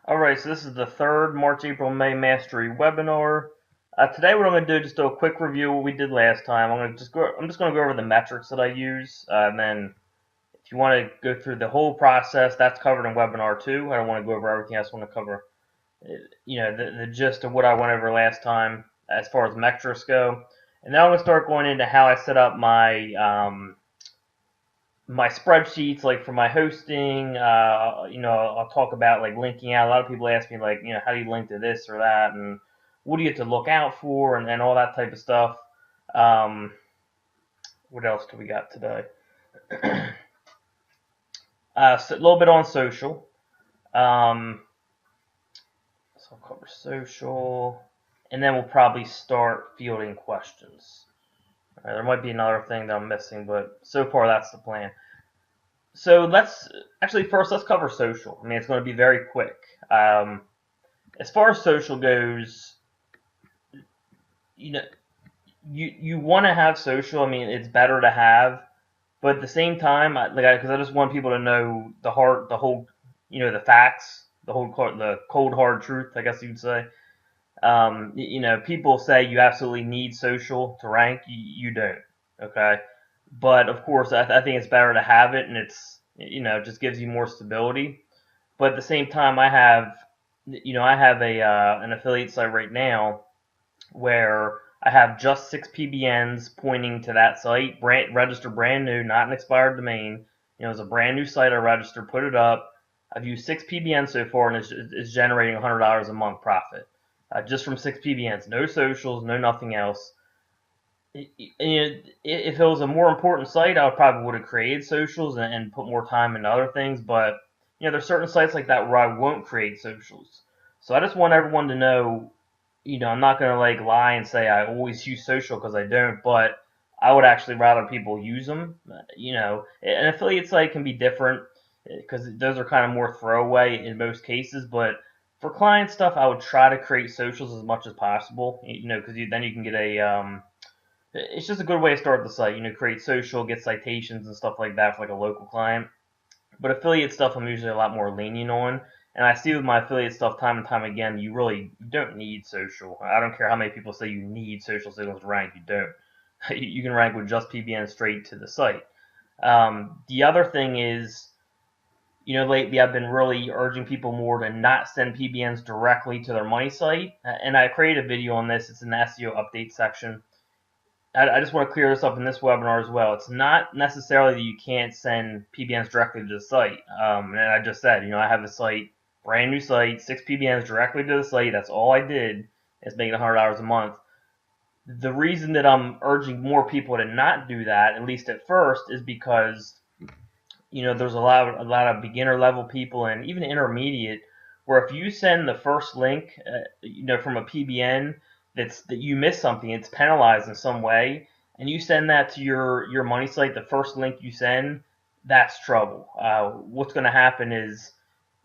Alright, so this is the third March, April, May Mastery webinar. Today what I'm going to do is just do a quick review of what we did last time. I'm just going to go over the metrics that I use, and then if you want to go through the whole process, that's covered in webinar 2. I don't want to go over everything. I just want to cover, the gist of what I went over last time as far as metrics go. And now I'm going to start going into how I set up my spreadsheets, like for my hosting. I'll talk about like linking out. A lot of people ask me like, how do you link to this or that, and what do you have to look out for, and all that type of stuff. Um, what else do we got today? So a little bit on social. So I'll cover social, and then we'll probably start fielding questions. There might be another thing that I'm missing, but so far that's the plan. So first let's cover social. I mean, it's going to be very quick. As far as social goes, you want to have social. I mean, it's better to have, but at the same time, because I just want people to know the whole, the facts, the cold hard truth, I guess you'd say. People say you absolutely need social to rank. You don't. Okay. But of course, I think it's better to have it, and it just gives you more stability. But at the same time, I have an affiliate site right now where I have just 6 PBNs pointing to that site, registered brand new, not an expired domain. It's a brand new site I registered, put it up. I've used 6 PBNs so far, and it's generating $100 a month profit, just from 6 PBNs. No socials, no nothing else. If it was a more important site, I probably would have created socials and put more time into other things. But there's certain sites like that where I won't create socials. So I just want everyone to know, I'm not gonna like lie and say I always use social, because I don't. But I would actually rather people use them. An affiliate site can be different because those are kind of more throwaway in most cases. But for client stuff, I would try to create socials as much as possible. Because then you can get it's just a good way to start the site. Create social, get citations and stuff like that for like a local client. But affiliate stuff, I'm usually a lot more lenient on. And I see with my affiliate stuff time and time again, you really don't need social. I don't care how many people say you need social signals to rank. You don't. You can rank with just PBN straight to the site. The other thing is, lately I've been really urging people more to not send PBNs directly to their money site. And I created a video on this. It's in the SEO update section. I just want to clear this up in this webinar as well. It's not necessarily that you can't send PBNs directly to the site. And I just said, I have a site, brand new site, 6 PBNs directly to the site. That's all I did. It's making $100 a month. The reason that I'm urging more people to not do that, at least at first, is because there's a lot of beginner level people and even intermediate, where if you send the first link, from a PBN that you miss something, it's penalized in some way, and you send that to your money site, the first link you send, that's trouble. What's going to happen is,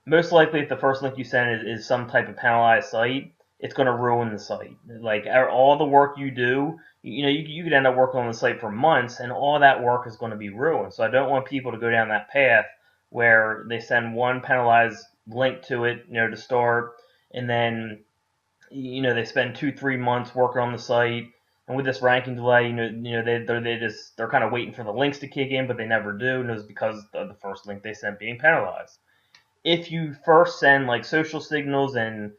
most likely, if the first link you send is some type of penalized site, it's going to ruin the site. Like all the work you do, you could end up working on the site for months, and all that work is going to be ruined. So I don't want people to go down that path where they send one penalized link to it, to start, and then they spend 2-3 months working on the site, and with this ranking delay, they're kind of waiting for the links to kick in, but they never do, and it's because of the first link they sent being penalized. If you first send like social signals and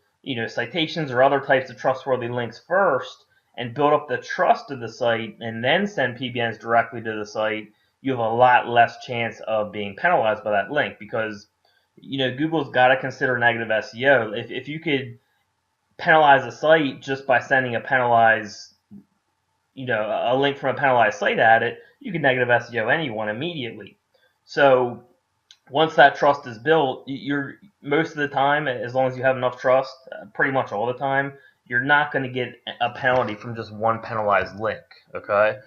citations or other types of trustworthy links first, and build up the trust of the site, and then send PBNs directly to the site, you have a lot less chance of being penalized by that link, because Google's got to consider negative SEO. If you could penalize a site just by sending a link from a penalized site at it, you can negative SEO anyone immediately. So once that trust is built, you're most of the time, as long as you have enough trust, pretty much all the time, you're not going to get a penalty from just one penalized link. Okay,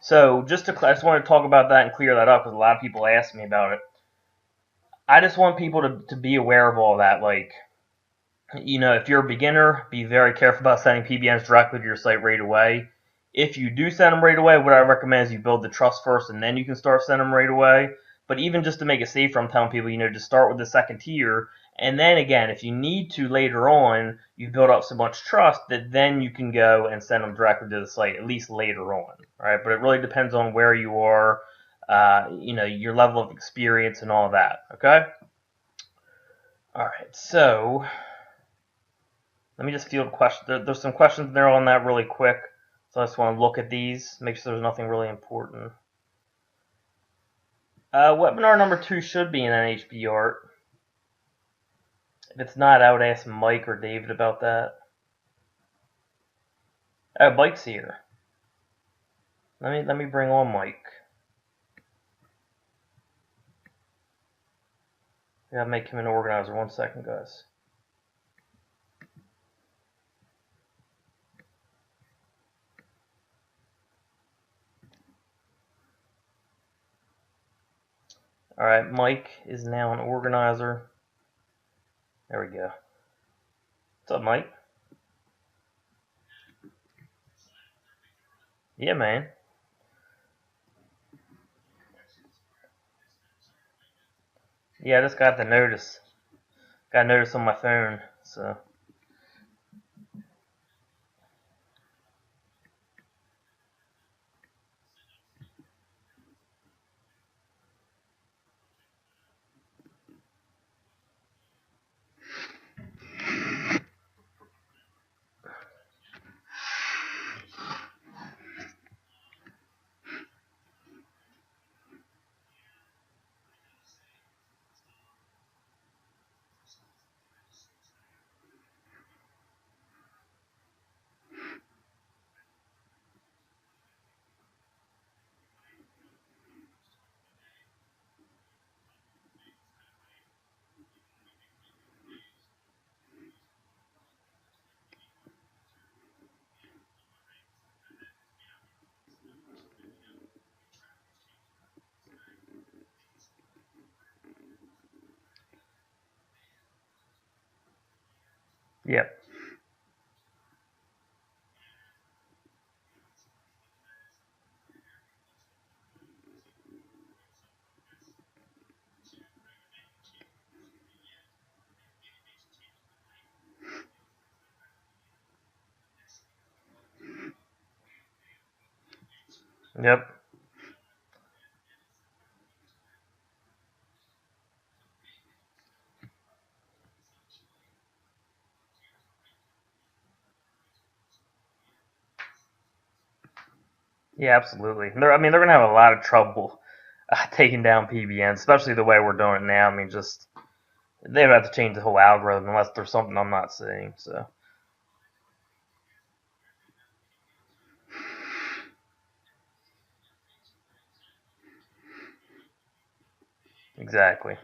so I just want to talk about that and clear that up, because a lot of people ask me about it. I just want people to be aware of all that. Like, if you're a beginner, be very careful about sending PBNs directly to your site right away. If you do send them right away, what I recommend is you build the trust first, and then you can start sending them right away. But even just to make it safer, I'm telling people, just start with the second tier, And then again, if you need to later on, you build up so much trust that then you can go and send them directly to the site, at least later on, right? But it really depends on where you are, your level of experience and all that, okay? All right, so let me just field questions. There's some questions there on that really quick, so I just want to look at these, make sure there's nothing really important. Webinar number 2 should be in NHB Art. If it's not, I would ask Mike or David about that. Oh, Mike's here. Let me bring on Mike. I gotta make him an organizer. 1 second, guys. All right, Mike is now an organizer. There we go. What's up, Mike? Yeah, man. Yeah, I just got the notice. Got a notice on my phone, so. Yep. Yep. Yeah, absolutely. They're gonna have a lot of trouble taking down PBNs, especially the way we're doing it now. I mean, just they would have to change the whole algorithm unless there's something I'm not seeing. So exactly.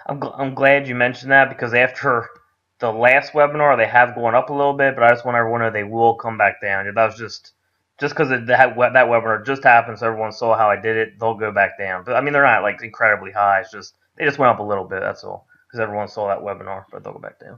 I'm glad you mentioned that because after the last webinar, they have gone up a little bit, but I just want everyone to know they will come back down. That was just because that webinar just happened, so everyone saw how I did it. They'll go back down, but I mean they're not like incredibly high. It's just they just went up a little bit. That's all because everyone saw that webinar, but they'll go back down.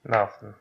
Nothing.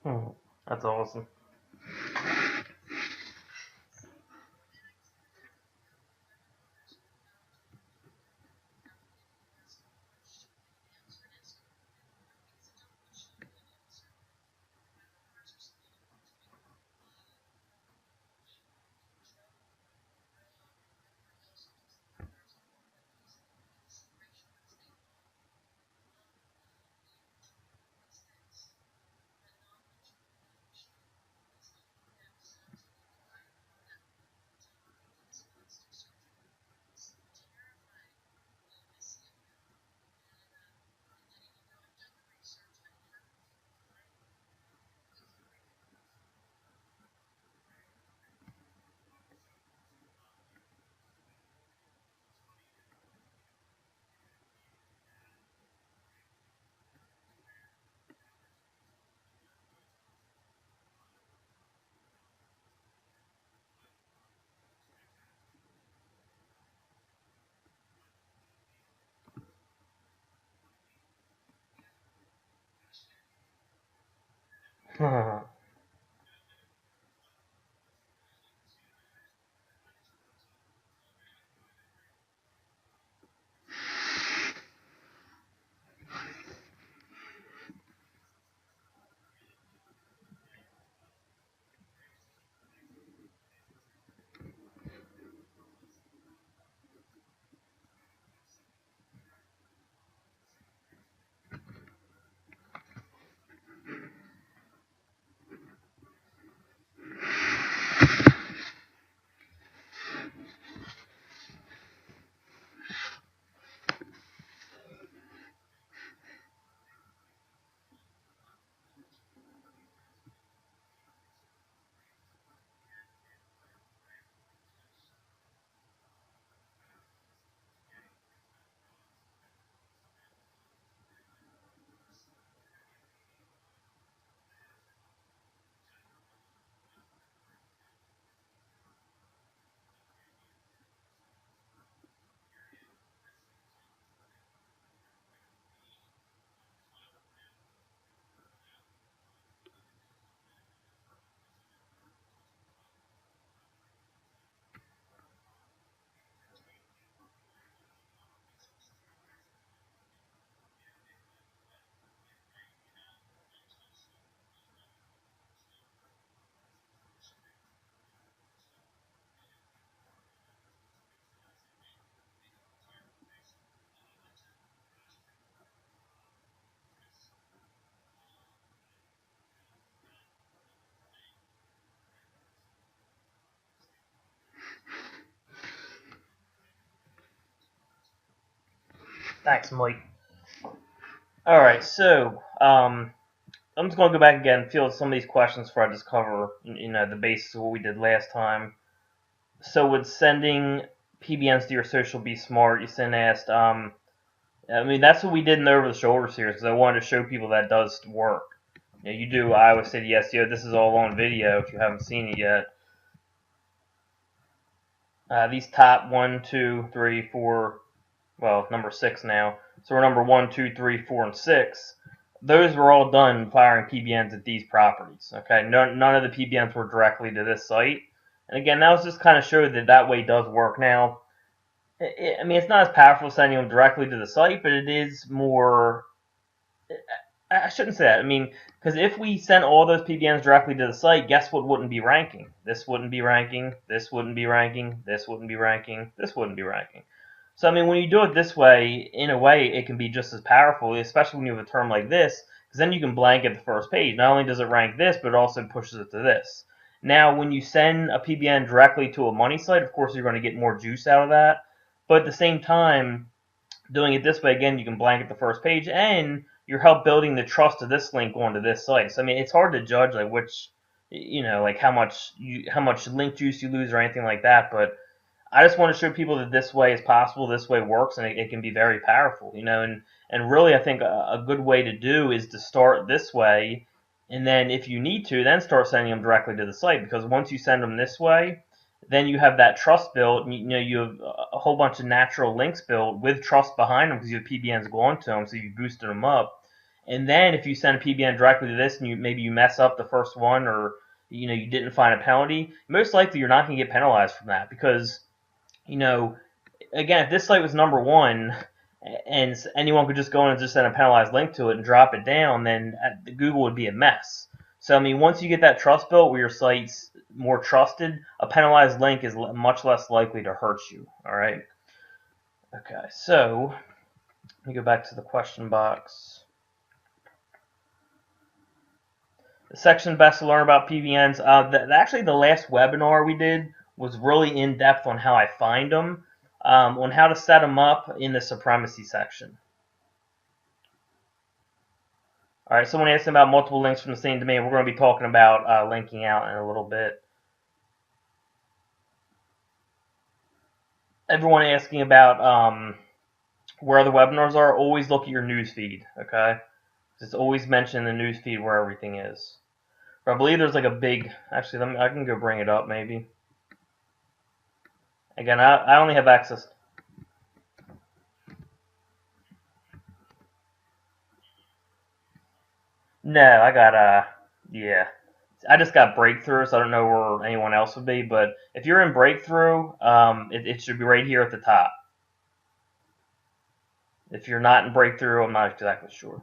That's awesome. Thanks, Mike. All right, so I'm just gonna go back again and field some of these questions before I just cover, the basis of what we did last time. So with sending PBNs to your social be smart, you then asked, I mean, that's what we did in the over the shoulder series because I wanted to show people that does work. You do Iowa City SEO. This is all on video if you haven't seen it yet. These top 1, 2, 3, 4, well, number 6 now. So we're number 1, 2, 3, 4, and 6. Those were all done firing PBNs at these properties. Okay, none of the PBNs were directly to this site. And again, that was just kind of showed that way does work now. I mean, it's not as powerful sending them directly to the site, but it is more. I shouldn't say that. I mean, because if we sent all those PBNs directly to the site, guess what wouldn't be ranking? This wouldn't be ranking. This wouldn't be ranking. This wouldn't be ranking. This wouldn't be ranking. So, I mean, when you do it this way, in a way, it can be just as powerful, especially when you have a term like this, because then you can blanket the first page. Not only does it rank this, but it also pushes it to this. Now, when you send a PBN directly to a money site, of course, you're going to get more juice out of that. But at the same time, doing it this way, again, you can blanket the first page, and you're help building the trust of this link onto this site. So, I mean, it's hard to judge like which, like how much link juice you lose or anything like that. But I just want to show people that this way is possible, this way works, and it can be very powerful, and really I think a good way to do is to start this way, and then if you need to, then start sending them directly to the site, because once you send them this way, then you have that trust built, and you have a whole bunch of natural links built with trust behind them because you have PBNs going to them, so you boosted them up. And then if you send a PBN directly to this, and maybe you mess up the first one, or you didn't find a penalty, most likely you're not going to get penalized from that because again, if this site was number one and anyone could just go in and just send a penalized link to it and drop it down, then Google would be a mess. So, I mean, once you get that trust built where your site's more trusted, a penalized link is much less likely to hurt you. All right. Okay, so let me go back to the question box. The section best to learn about PBNs. Actually, the last webinar we did was really in depth on how I find them, on how to set them up in the supremacy section. All right, someone asked about multiple links from the same domain. We're going to be talking about linking out in a little bit. Everyone asking about where the webinars are. Always look at your newsfeed, okay? Just always mention the newsfeed where everything is. But I believe there's like a big. Actually, I can go bring it up maybe. Again, I only have access. No, I got yeah. I just got Breakthrough, so I don't know where anyone else would be. But if you're in Breakthrough, it should be right here at the top. If you're not in Breakthrough, I'm not exactly sure.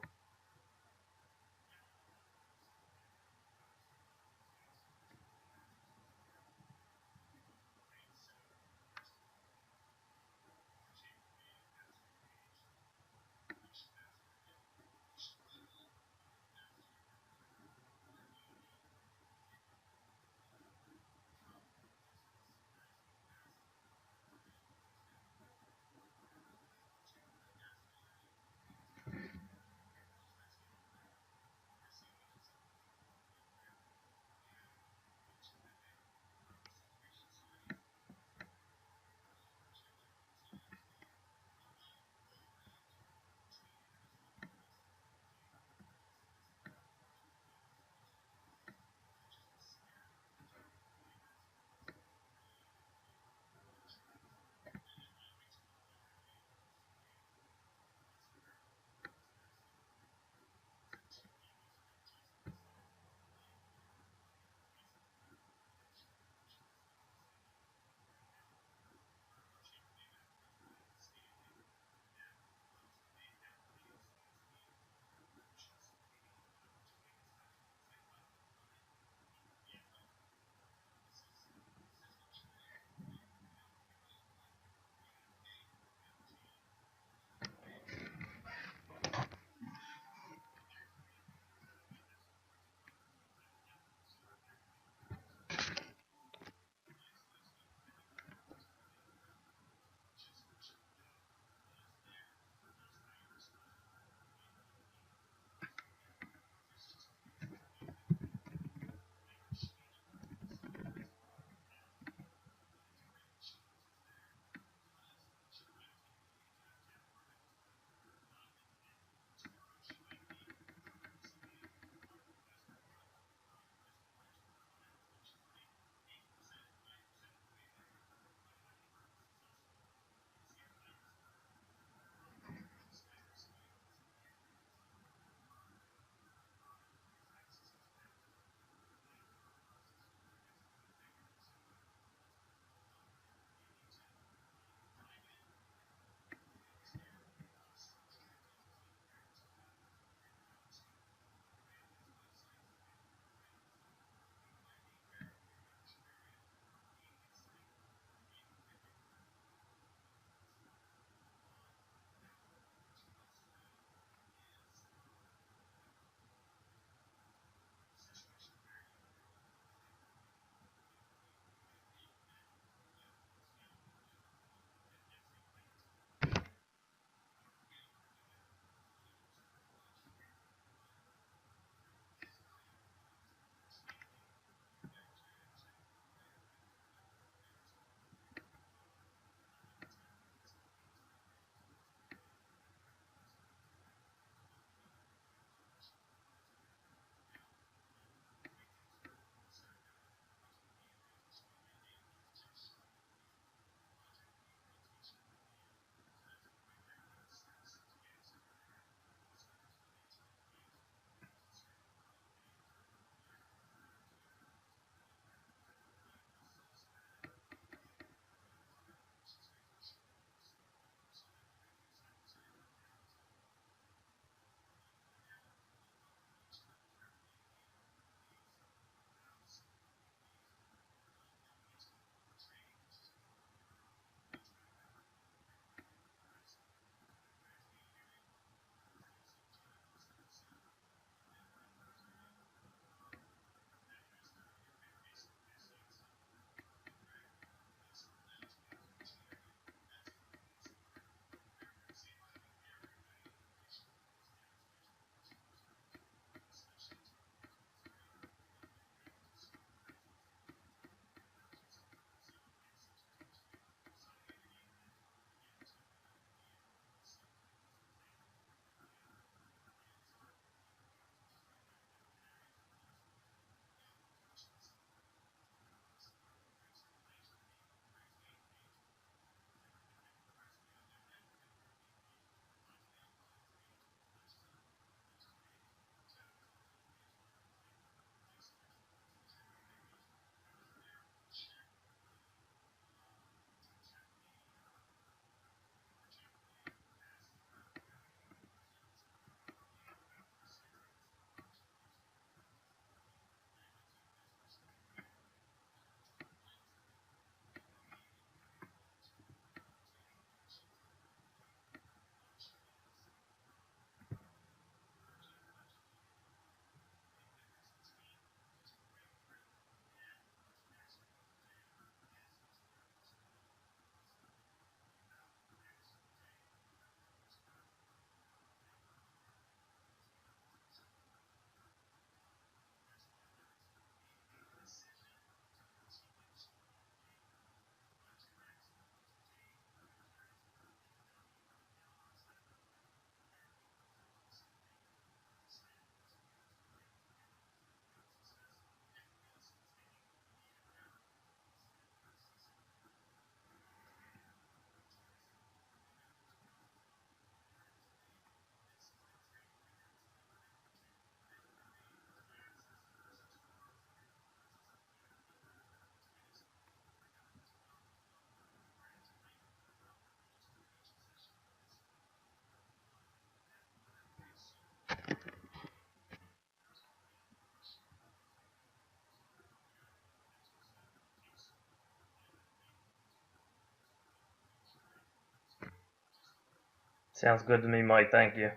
Sounds good to me, Mike. Thank you.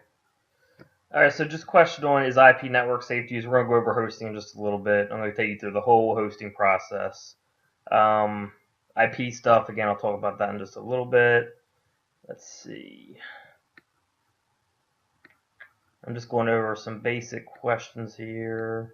All right, so just question on is IP network safe to use. We're going to go over hosting in just a little bit. I'm going to take you through the whole hosting process. IP stuff, again, I'll talk about that in just a little bit. Let's see. I'm just going over some basic questions here.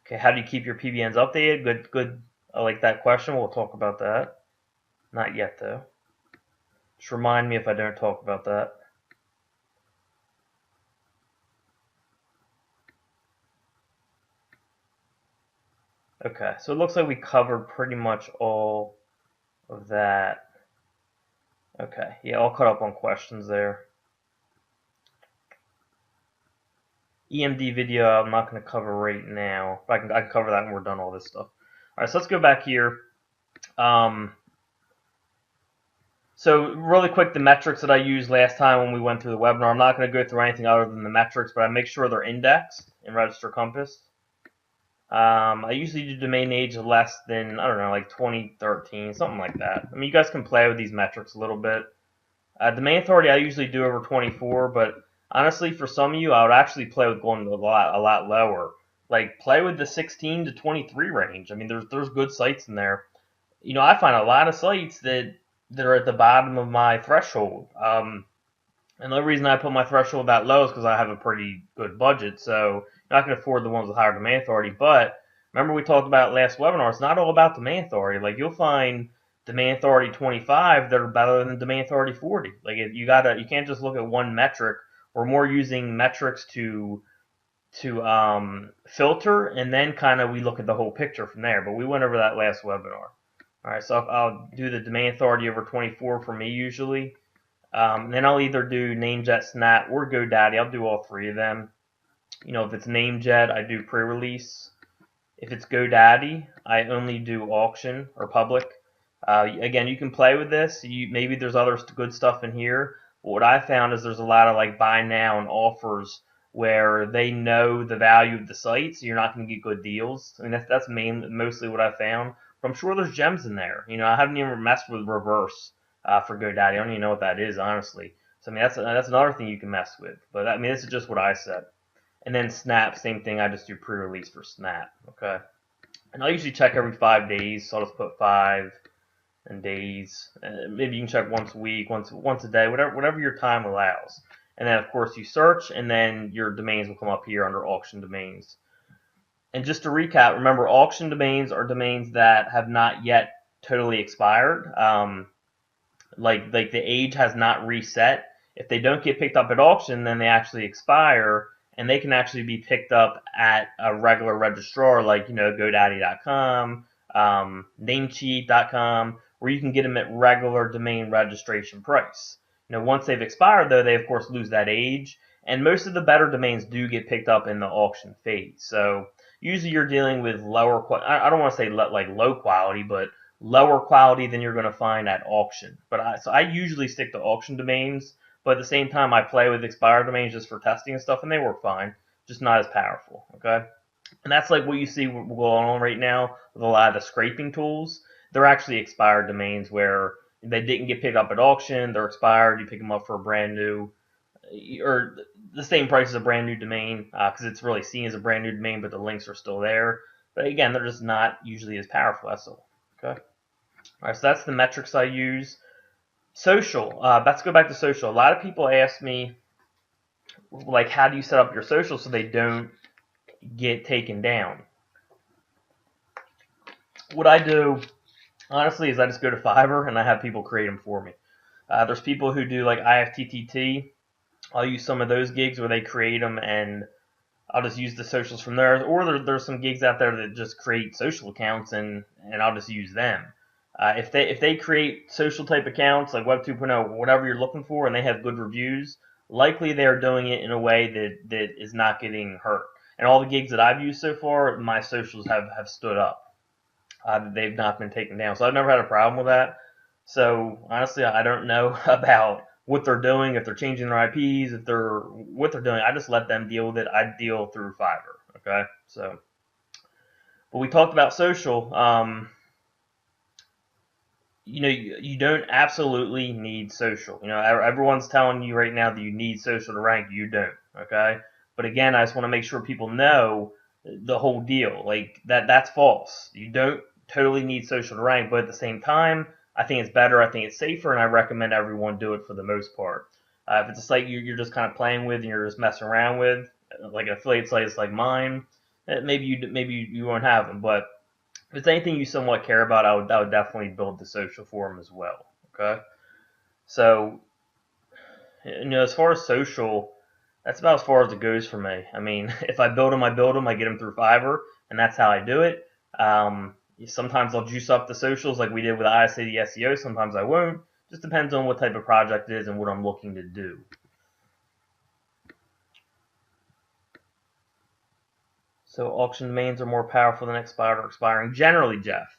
Okay, how do you keep your PBNs updated? Good. I like that question. We'll talk about that. Not yet, though. Just remind me if I don't talk about that. Okay, so it looks like we covered pretty much all of that. Okay, yeah, all caught up on questions there. EMD video I'm not going to cover right now. I can cover that when we're done all this stuff. All right, so let's go back here. So really quick, the metrics that I used last time when we went through the webinar, I'm not going to go through anything other than the metrics, but I make sure they're indexed in Register Compass. I usually do domain age of less than, I don't know, like 2013, something like that. I mean, you guys can play with these metrics a little bit. Domain authority I usually do over 24, but honestly, for some of you, I would actually play with going a lot lower. Like play with the 16 to 23 range. I mean, there's good sites in there. You know, I find a lot of sites that are at the bottom of my threshold. And the reason I put my threshold that low is because I have a pretty good budget, so I can afford the ones with higher domain authority. But remember we talked about last webinar, it's not all about domain authority. Like you'll find domain authority 25 that are better than domain authority 40. Like you can't just look at one metric. We're more using metrics to filter, and then kind of we look at the whole picture from there. But we went over that last webinar. All right, so I'll do the domain authority over 24 for me usually. Then I'll either do Namejet, Snap, or GoDaddy. I'll do all three of them. You know, if it's Namejet, I do pre-release. If it's GoDaddy, I only do auction or public. Again, you can play with this. Maybe there's other good stuff in here. But what I found is there's a lot of like buy now and offers where they know the value of the site, so you're not going to get good deals. I mean, that's mostly what I found. But I'm sure there's gems in there. You know, I haven't even messed with reverse for GoDaddy. I don't even know what that is, honestly. So I mean, that's another thing you can mess with. But I mean, this is just what I said. And then Snap, same thing. I just do pre-release for Snap. Okay. And I usually check every 5 days, so I'll just put 5 and days. Maybe you can check once a week, once a day, whatever your time allows. And then of course you search, and then your domains will come up here under auction domains. And just to recap, remember auction domains are domains that have not yet totally expired. Like the age has not reset. If they don't get picked up at auction, then they actually expire, and they can actually be picked up at a regular registrar like, you know, GoDaddy.com, Namecheap.com, where you can get them at regular domain registration price. You know, once they've expired, though, they of course lose that age, and most of the better domains do get picked up in the auction phase. So usually you're dealing with lower, I don't want to say like low quality, but lower quality than you're going to find at auction. So I usually stick to auction domains, but at the same time I play with expired domains just for testing and stuff, and they work fine, just not as powerful. Okay, and that's like what you see going on right now with a lot of the scraping tools. They're actually expired domains where they didn't get picked up at auction, they're expired, you pick them up for a brand new, or the same price as a brand new domain, because it's really seen as a brand new domain, but the links are still there. But again, they're just not usually as powerful. That's all. Okay. All right, so that's the metrics I use. Social. Let's go back to social. A lot of people ask me, like, how do you set up your social so they don't get taken down? What I do, honestly, is I just go to Fiverr and I have people create them for me. There's people who do like IFTTT. I'll use some of those gigs where they create them, and I'll just use the socials from there. Or there's some gigs out there that just create social accounts, and I'll just use them. If they create social type accounts like Web 2.0, whatever you're looking for, and they have good reviews, likely they're doing it in a way that is not getting hurt. And all the gigs that I've used so far, my socials have stood up. They've not been taken down. So I've never had a problem with that. So honestly, I don't know about what they're doing, if they're changing their IPs, if they're what they're doing. I just let them deal with it. I deal through Fiverr. Okay, so but we talked about social. You don't absolutely need social. Everyone's telling you right now that you need social to rank. You don't. Okay, but again, I just want to make sure people know the whole deal. Like that's false. You don't totally need social to rank, but at the same time, I think it's better. I think it's safer, and I recommend everyone do it for the most part. If it's a site you're just kind of playing with and you're just messing around with, like an affiliate site like mine, maybe you won't have them, but if it's anything you somewhat care about, I would definitely build the social forum as well. Okay, so as far as social, that's about as far as it goes for me. I mean, if I build them, I build them. I get them through Fiverr, and that's how I do it. Sometimes I'll juice up the socials like we did with ISA SEO. Sometimes I won't. Just depends on what type of project it is and what I'm looking to do. So auction domains are more powerful than expired or expiring. Generally, Jeff.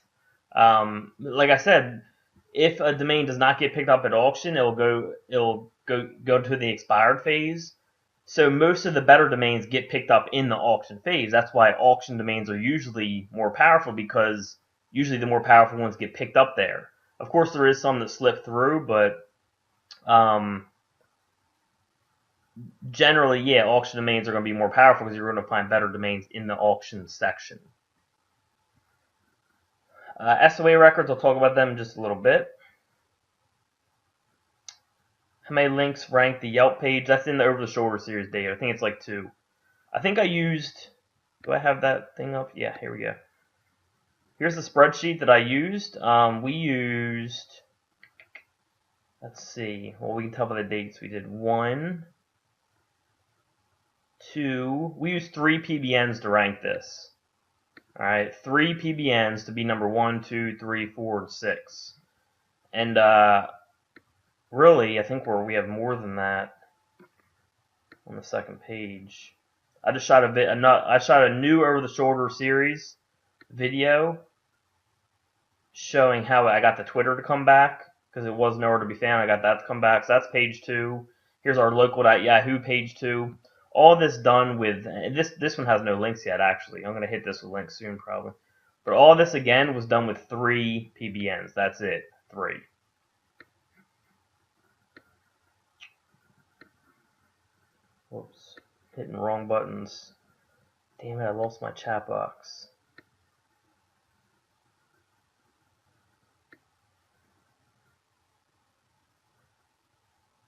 Like I said, if a domain does not get picked up at auction, it'll go to the expired phase. So most of the better domains get picked up in the auction phase. That's why auction domains are usually more powerful, because usually the more powerful ones get picked up there. Of course, there is some that slip through, but generally, yeah, auction domains are going to be more powerful because you're going to find better domains in the auction section. SOA records, I'll talk about them in just a little bit. How many links rank the Yelp page? That's in the over the shoulder series data. I think it's like 2. I think I used, do I have that thing up? Yeah, here we go. Here's the spreadsheet that I used. We used, let's see, well, we can tell by the dates. We did 1, 2, we used 3 PBNs to rank this. All right, 3 PBNs to be number 1, 2, 3, 4, and 6. And really, I think we have more than that on the second page. I just shot I shot a new over the shoulder series video showing how I got the Twitter to come back, because it was nowhere to be found. I got that to come back. So that's page 2. Here's our local.yahoo page 2. All this done with this one has no links yet. Actually, I'm gonna hit this with links soon probably. But all this again was done with 3 PBNs. That's it, 3. Whoops, hitting the wrong buttons. Damn it, I lost my chat box.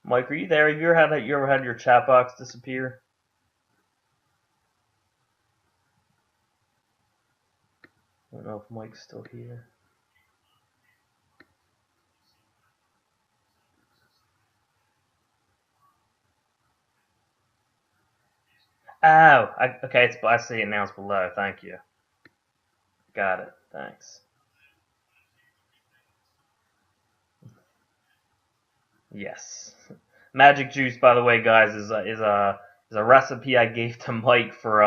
Mike, are you there? Have you ever had your chat box disappear? I don't know if Mike's still here. Oh, okay, I see it now. It's below. Thank you. Got it. Thanks. Yes. Magic juice, by the way, guys, is a recipe I gave to Mike for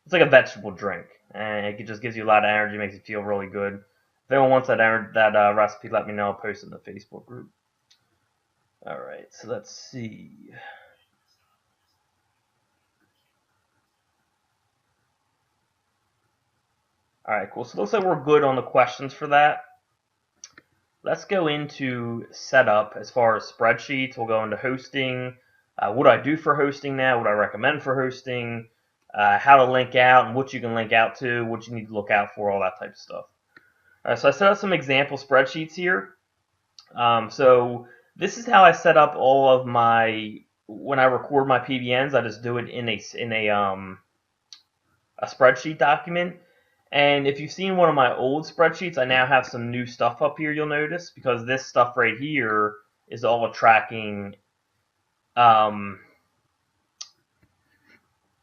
it's like a vegetable drink, and it just gives you a lot of energy, makes you feel really good. If anyone wants that recipe, let me know. I'll post it in the Facebook group. All right, so let's see. All right, cool. So it looks like we're good on the questions for that. Let's go into setup as far as spreadsheets. We'll go into hosting. What do I do for hosting now? What I recommend for hosting? How to link out and what you can link out to, what you need to look out for, all that type of stuff. So I set up some example spreadsheets here. So this is how I set up all of my, when I record my PBNs, I just do it in a spreadsheet document. And if you've seen one of my old spreadsheets, I now have some new stuff up here, you'll notice, because this stuff right here is all tracking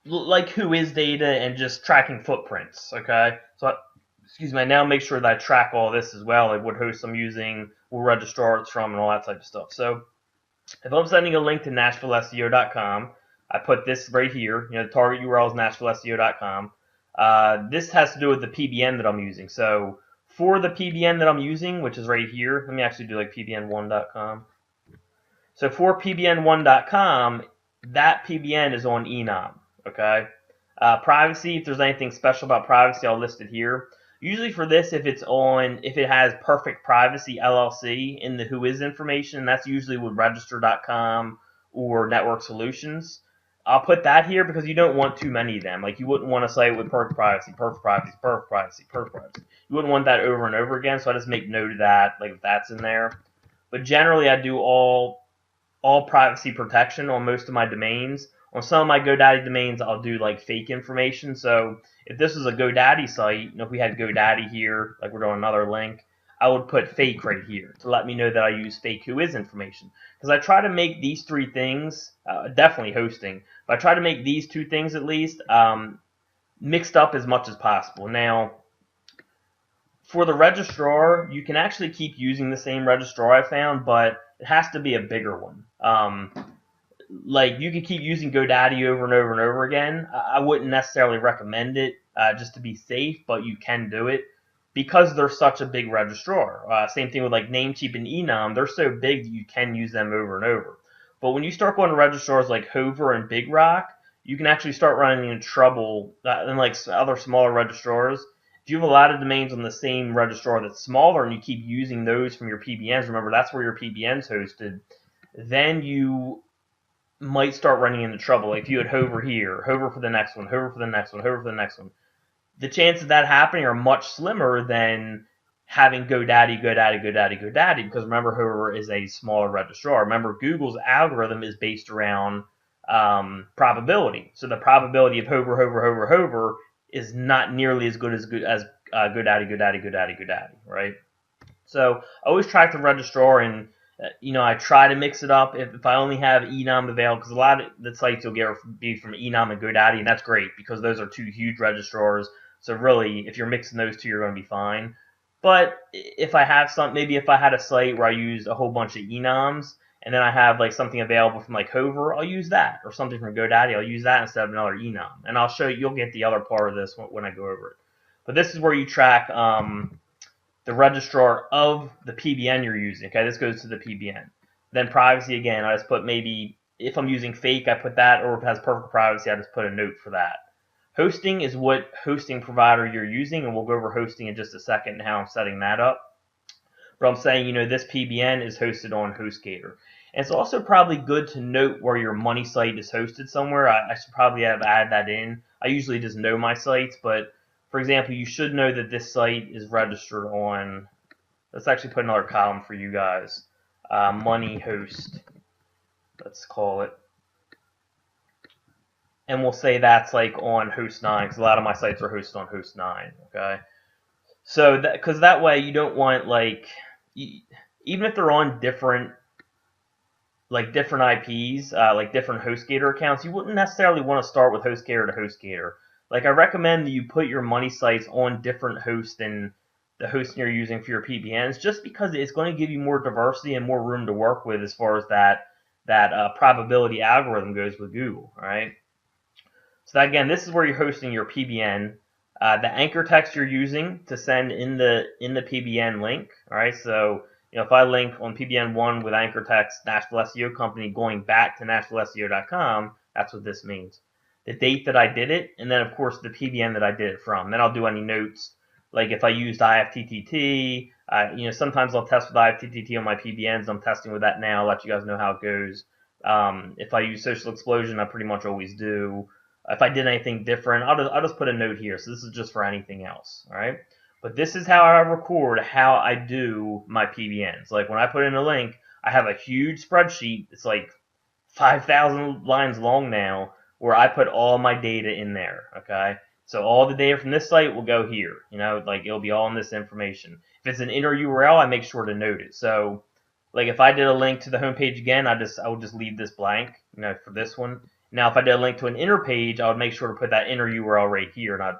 like who is data and just tracking footprints, okay? So, excuse me, I now make sure that I track all this as well, like what host I'm using, what registrar it's from, and all that type of stuff. So if I'm sending a link to NashvilleSEO.com, I put this right here, the target URL is NashvilleSEO.com. This has to do with the PBN that I'm using. So for the PBN that I'm using, which is right here, let me actually do like PBN1.com. So for pbn1.com, that PBN is on enum, okay? Privacy, if there's anything special about privacy, I'll list it here. Usually for this, if it has perfect privacy LLC in the whois information, that's usually with register.com or network solutions. I'll put that here because you don't want too many of them. Like you wouldn't want a site with perfect privacy, perfect privacy, perfect privacy, perfect privacy. You wouldn't want that over and over again, so I just make note of that, like if that's in there. But generally, I do all privacy protection on most of my domains. On some of my GoDaddy domains, I'll do like fake information. So if this is a GoDaddy site, if we had GoDaddy here, like we're doing another link, I would put fake right here to let me know that I use fake whois information. Because I try to make these three things, definitely hosting, but I try to make these two things at least mixed up as much as possible. Now, for the registrar, you can actually keep using the same registrar I found, but it has to be a bigger one. Like you could keep using GoDaddy over and over and over again. I wouldn't necessarily recommend it just to be safe, but you can do it because they're such a big registrar. Same thing with like Namecheap and enum. They're so big that you can use them over and over. But when you start going to registrars like Hover and Big Rock, you can actually start running into trouble in like other smaller registrars. If you have a lot of domains on the same registrar that's smaller and you keep using those from your PBNs, remember that's where your PBN's hosted, then you might start running into trouble. Like if you had Hover here, Hover for the next one, Hover for the next one, Hover for the next one. The chances of that happening are much slimmer than having GoDaddy, GoDaddy, GoDaddy, GoDaddy, because remember Hover is a smaller registrar. Remember Google's algorithm is based around probability. So the probability of Hover is not nearly as good as GoDaddy, GoDaddy, GoDaddy, GoDaddy, right? So I always track the registrar, and I try to mix it up if I only have enum available, because a lot of the sites you'll get will be from enum and GoDaddy, and that's great because those are two huge registrars. So really, if you're mixing those two, you're going to be fine. But if I have maybe if I had a site where I use a whole bunch of enums, and then I have like something available from like Hover, I'll use that, or something from GoDaddy, I'll use that instead of another enum. And I'll show you, you'll get the other part of this when I go over it. But this is where you track the registrar of the PBN you're using. Okay, this goes to the PBN. Then privacy again, I just put maybe if I'm using fake, I put that, or if it has perfect privacy, I just put a note for that. Hosting is what hosting provider you're using, and we'll go over hosting in just a second and how I'm setting that up. But I'm saying, this PBN is hosted on HostGator. And it's also probably good to note where your money site is hosted somewhere. I should probably have added that in. I usually just know my sites, but for example, you should know that this site is registered on, let's actually put another column for you guys, money host, let's call it. And we'll say that's like on host 9, because a lot of my sites are hosted on host 9, okay? So, because that way you don't want like, even if they're on different IPs, like different HostGator accounts, you wouldn't necessarily want to start with HostGator to HostGator. Like I recommend that you put your money sites on different hosts than the hosting you're using for your PBNs, just because it's going to give you more diversity and more room to work with as far as that probability algorithm goes with Google. All right. So that, again, this is where you're hosting your PBN. The anchor text you're using to send in the PBN link. All right. So if I link on PBN1 with anchor text National SEO Company going back to nationalseo.com, that's what this means. The date that I did it, and then of course the PBN that I did it from. Then I'll do any notes, like if I used IFTTT, sometimes I'll test with IFTTT on my PBNs. I'm testing with that now. I'll let you guys know how it goes. If I use Social Explosion, I pretty much always do. If I did anything different, I'll just put a note here. So this is just for anything else, all right? But this is how I record how I do my PBNs. Like when I put in a link, I have a huge spreadsheet. It's like 5,000 lines long now, where I put all my data in there, okay? So all the data from this site will go here, like it'll be all in this information. If it's an inner URL, I make sure to note it. So like if I did a link to the homepage again, I would just leave this blank, for this one. Now if I did a link to an inner page, I would make sure to put that inner URL right here, and I'd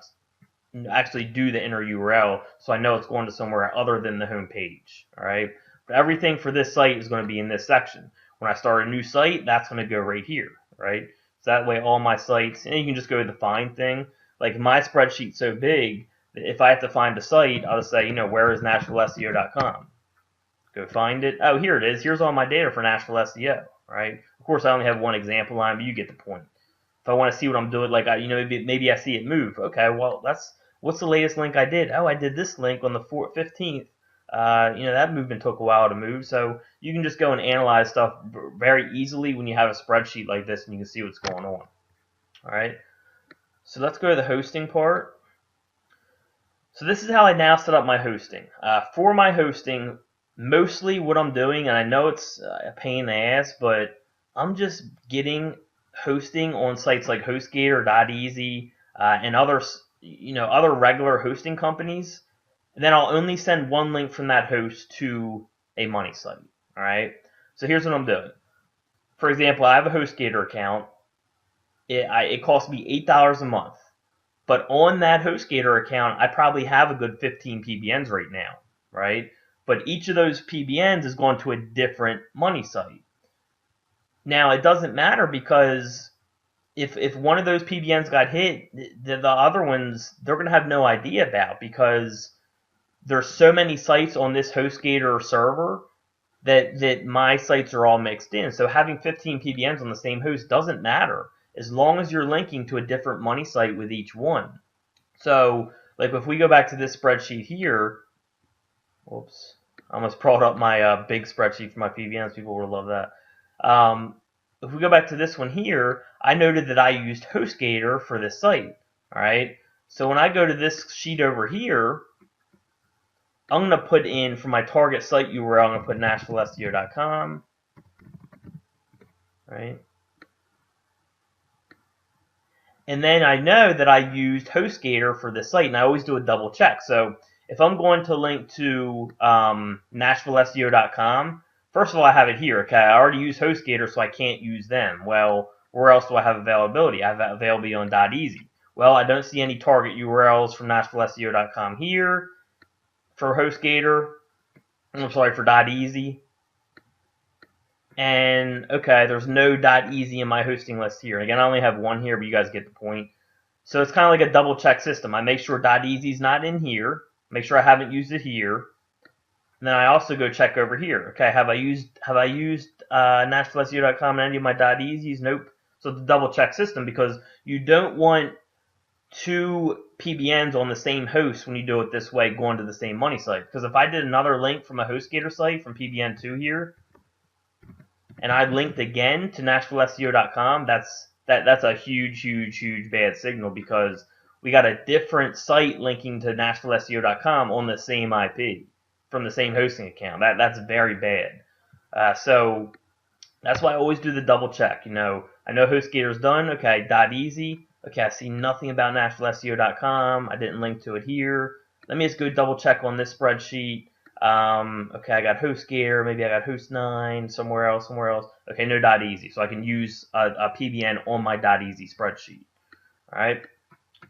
actually do the inner URL so I know it's going to somewhere other than the homepage, all right? But everything for this site is going to be in this section. When I start a new site, that's going to go right here, right? So that way all my sites, and you can just go to the find thing. Like my spreadsheet's so big that if I have to find a site, I'll just say, where is nationalseo.com? Go find it. Oh, here it is. Here's all my data for Nashville SEO, right? Of course, I only have one example line, but you get the point. If I want to see what I'm doing, like maybe I see it move. Okay, well, what's the latest link I did? Oh, I did this link on the 15th. That movement took a while to move, so you can just go and analyze stuff very easily when you have a spreadsheet like this, and you can see what's going on. All right. So let's go to the hosting part. So this is how I now set up my hosting. For my hosting, mostly what I'm doing, and I know it's a pain in the ass, but I'm just getting hosting on sites like HostGator.easy and other regular hosting companies. And then I'll only send one link from that host to a money site. All right. So here's what I'm doing. For example, I have a HostGator account. It costs me $8 a month. But on that HostGator account, I probably have a good 15 PBNs right now, right? But each of those PBNs is going to a different money site. Now, it doesn't matter because if one of those PBNs got hit, the other ones, they're going to have no idea about, because there's so many sites on this HostGator server that my sites are all mixed in. So having 15 PBNs on the same host doesn't matter, as long as you're linking to a different money site with each one. So, like, if we go back to this spreadsheet here, whoops, I almost brought up my big spreadsheet for my PBNs. People will love that. If we go back to this one here, I noted that I used HostGator for this site. All right. So when I go to this sheet over here, I'm going to put in, for my target site URL, I'm going to put NashvilleSEO.com. Right. And then I know that I used HostGator for this site, and I always do a double check. So if I'm going to link to NashvilleSEO.com, first of all, I have it here. Okay, I already use HostGator, so I can't use them. Well, where else do I have availability? I have availability on .easy. Well, I don't see any target URLs from NashvilleSEO.com here for HostGator. I'm sorry, for .easy. And okay, there's no .easy in my hosting list here. Again, I only have one here, but you guys get the point. So it's kind of like a double check system. I make sure .easy is not in here. Make sure I haven't used it here. And then I also go check over here. Okay, have I used NashvilleSEO.com in any of my .easy's? Nope. So it's a double check system, because you don't want two PBNs on the same host when you do it this way going to the same money site. Because if I did another link from a HostGator site from PBN2 here, and I linked again to NashvilleSEO.com, that's a huge bad signal, because we got a different site linking to NashvilleSEO.com on the same IP from the same hosting account. That's very bad. So that's why I always do the double check. I know HostGator's done. Okay, .easy. Okay, I see nothing about NashvilleSEO.com. I didn't link to it here. Let me just go double check on this spreadsheet. Okay, I got HostGator, maybe I got Host9 somewhere else. Okay, no .easy, so I can use a PBN on my .easy spreadsheet. All right,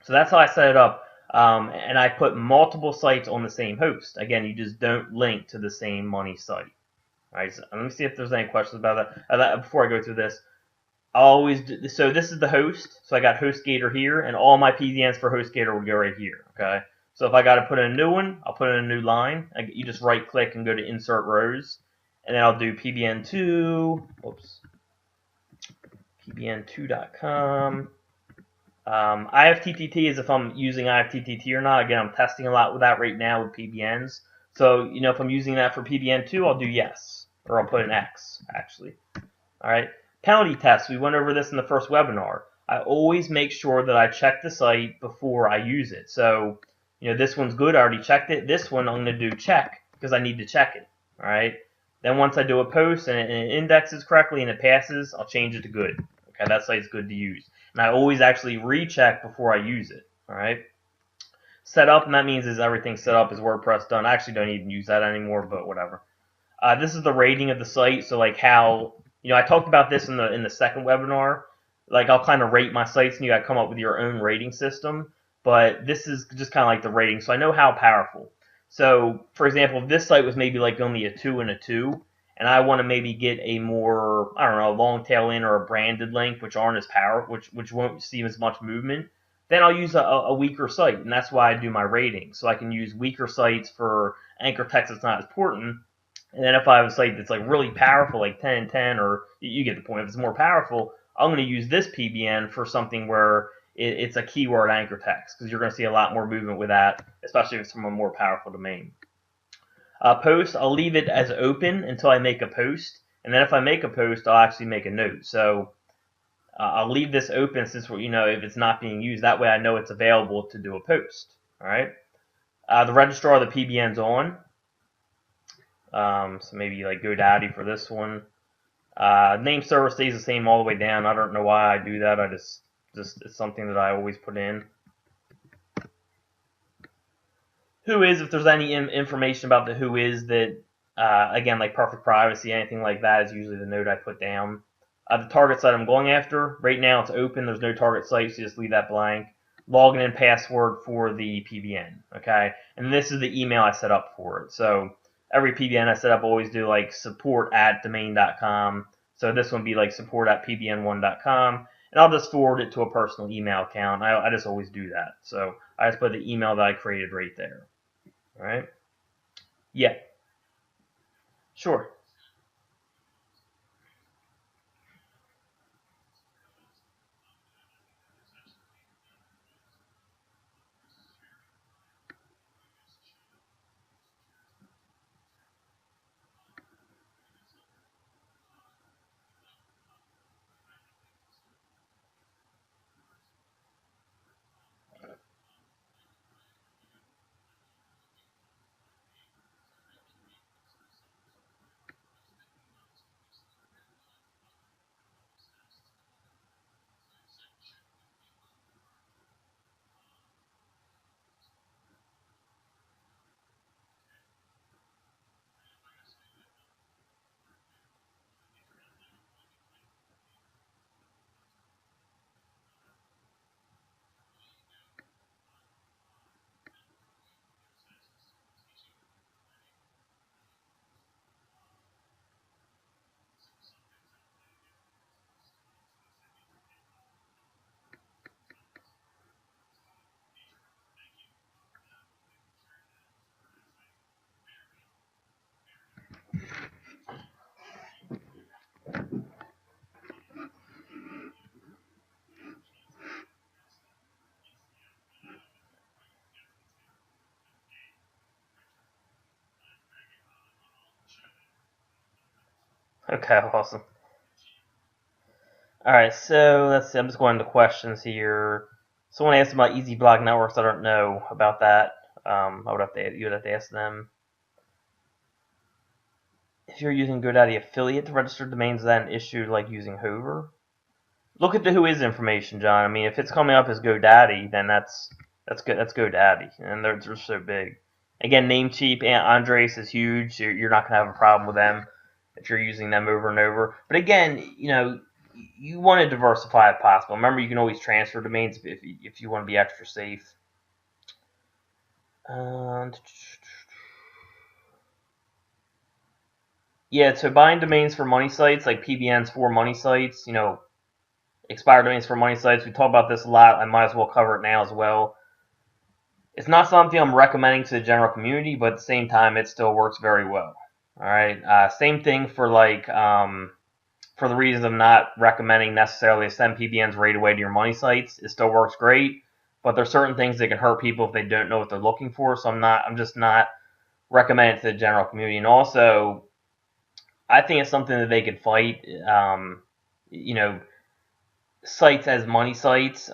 so that's how I set it up, and I put multiple sites on the same host. Again, you just don't link to the same money site. All right, so let me see if there's any questions about that. Before I go through this, so this is the host. So I got HostGator here, and all my PBNs for HostGator will go right here. Okay. So if I got to put in a new one, I'll put in a new line. You just right click and go to insert rows, and then I'll do PBN2, PBN2.com. IFTTT is if I'm using IFTTT or not. Again, I'm testing a lot with that right now with PBNs. So, if I'm using that for PBN2, I'll do yes, or I'll put an X, actually. All right. Penalty tests, we went over this in the first webinar. I always make sure that I check the site before I use it. So, this one's good. I already checked it. This one I'm going to do check, because I need to check it. All right. Then once I do a post and it indexes correctly and it passes, I'll change it to good. Okay, that site's good to use. And I always actually recheck before I use it. All right. Set up, and that means is everything's set up, is WordPress done. I actually don't even use that anymore, but whatever. This is the rating of the site. So like how, I talked about this in the second webinar. Like I'll kind of rate my sites, and you got to come up with your own rating system. But this is just kind of like the rating, so I know how powerful. So, for example, if this site was maybe like only a 2 and a 2, and I want to maybe get a more, I don't know, long tail in or a branded link, which aren't as powerful, which won't see as much movement, then I'll use a weaker site, and that's why I do my rating. So I can use weaker sites for anchor text that's not as important, And then if I have a site that's like really powerful, like 10 and 10, or you get the point, if it's more powerful, I'm going to use this PBN for something where it's a keyword anchor text, because you're going to see a lot more movement with that, especially if it's from a more powerful domain. Post, I'll leave it as open until I make a post, and then if I make a post, I'll actually make a note. So I'll leave this open since if it's not being used. That way, I know it's available to do a post. All right. The registrar of the PBN's on. So maybe like GoDaddy for this one. Name server stays the same all the way down. I don't know why I do that. I just it's something that I always put in. Who is, if there's any information about the who is that, again, like perfect privacy, anything like that is usually the note I put down. The target site I'm going after, right now it's open, there's no target site, so just leave that blank. Login and password for the PBN, okay? And this is the email I set up for it. So every PBN I set up, always do like support@domain.com. So this one would be like support@pbn1.com. And I'll just forward it to a personal email account. I just always do that. So I just put the email that I created right there. All right. Yeah. Sure. Okay. Awesome. All right. So let's see. I'm just going to questions here. Someone asked about easy block networks. I don't know about that. You would have to ask them. If you're using GoDaddy affiliate to register domains, is that an issue like using Hover? Look at the who is information, John. I mean, if it's coming up as GoDaddy, then that's good. That's GoDaddy, and they're so big. Again, Namecheap and Andres is huge. You're not going to have a problem with them if you're using them over and over. But again, you want to diversify if possible. Remember, you can always transfer domains if you want to be extra safe. Yeah, so buying domains for money sites like PBNs for money sites, expired domains for money sites. We talk about this a lot. I might as well cover it now as well. It's not something I'm recommending to the general community, but at the same time, it still works very well. All right. Same thing for for the reasons I'm not recommending necessarily to send PBNs right away to your money sites. It still works great, but there's certain things that can hurt people if they don't know what they're looking for. So I'm just not recommending it to the general community. And also, I think it's something that they could fight. You know, sites as money sites.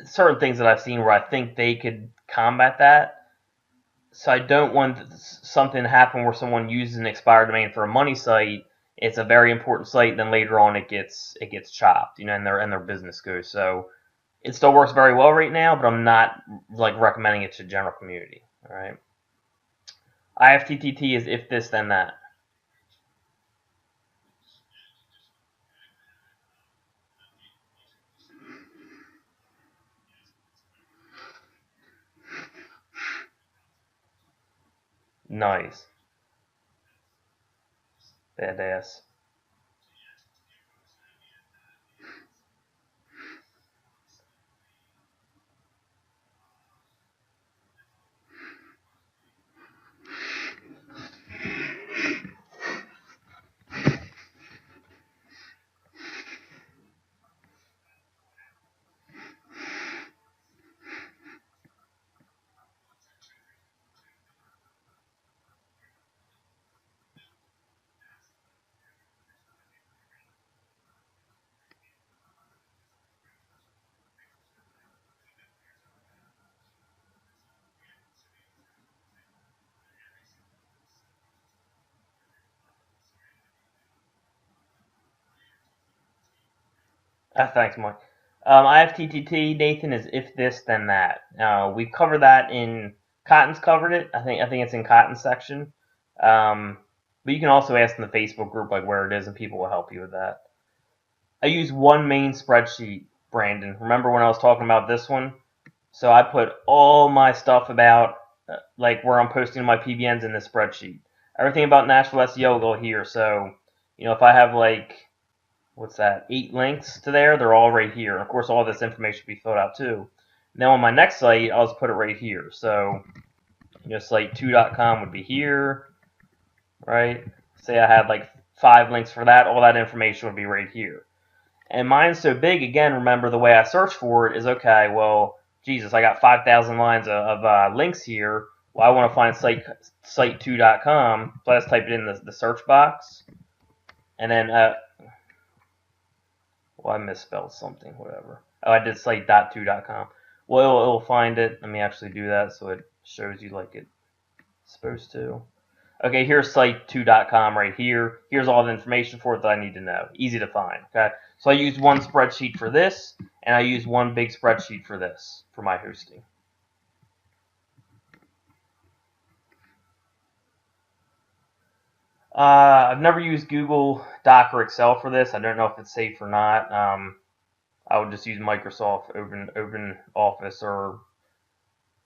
Certain things that I've seen where I think they could combat that. So I don't want something to happen where someone uses an expired domain for a money site. It's a very important site. Then later on, it gets chopped, and their business goes. So it still works very well right now, but I'm not like recommending it to the general community. All right. IFTTT is if this then that. Nice. Badass. Thanks, Mike. IFTTT, Nathan, is if this then that. We've covered that in Cotton's covered it. I think it's in Cotton's section. But you can also ask in the Facebook group like where it is, and people will help you with that. I use one main spreadsheet, Brandon. Remember when I was talking about this one? So I put all my stuff about like where I'm posting my PBNs in this spreadsheet. Everything about Nashville SEO will go here. So if I have like what's that, 8 links to there, they're all right here. And of course, all this information will be filled out too. Now on my next site, I'll just put it right here. So site2.com would be here, right? Say I had like 5 links for that, all that information would be right here. And mine's so big, again, remember the way I search for it is, okay, well, Jesus, I got 5,000 lines of links here. Well, I want to find site2.com, so I just type it in the search box. And then, well, I misspelled something, whatever. Oh, I did site.2.com. Well, it'll find it. Let me actually do that so it shows you like it's supposed to. Okay, here's site2.com right here. Here's all the information for it that I need to know. Easy to find, okay? So I use one spreadsheet for this, and I use one big spreadsheet for this, for my hosting. I've never used Google Doc or Excel for this. I don't know if it's safe or not. I would just use Microsoft Open Office or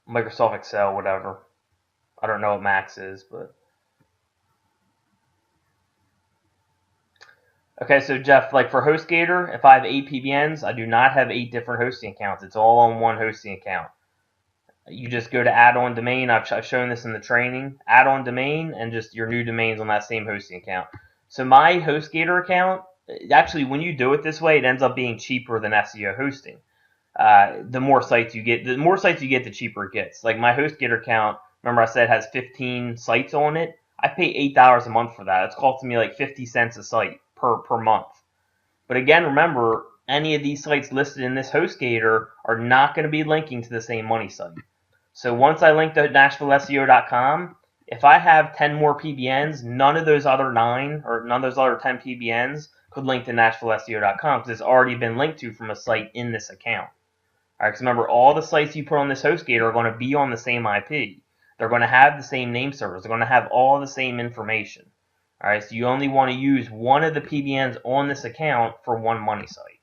Microsoft Excel, whatever. I don't know what Max is, but... Okay, so Jeff, like for HostGator, if I have 8 PBNs, I do not have 8 different hosting accounts. It's all on one hosting account. You just go to add-on domain. I've shown this in the training. Add-on domain and just your new domains on that same hosting account. So my HostGator account, actually, when you do it this way, it ends up being cheaper than SEO hosting. The more sites you get, the cheaper it gets. Like my HostGator account, remember I said has 15 sites on it. I pay $8 a month for that. It's costing me like 50 cents a site per month. But again, remember, any of these sites listed in this HostGator are not going to be linking to the same money site. So once I link to NashvilleSEO.com, if I have 10 more PBNs, none of those other 9 or none of those other 10 PBNs could link to NashvilleSEO.com because it's already been linked to from a site in this account. All right, because remember, all the sites you put on this HostGator are going to be on the same IP. They're going to have the same name servers. They're going to have all the same information. All right, so you only want to use one of the PBNs on this account for one money site.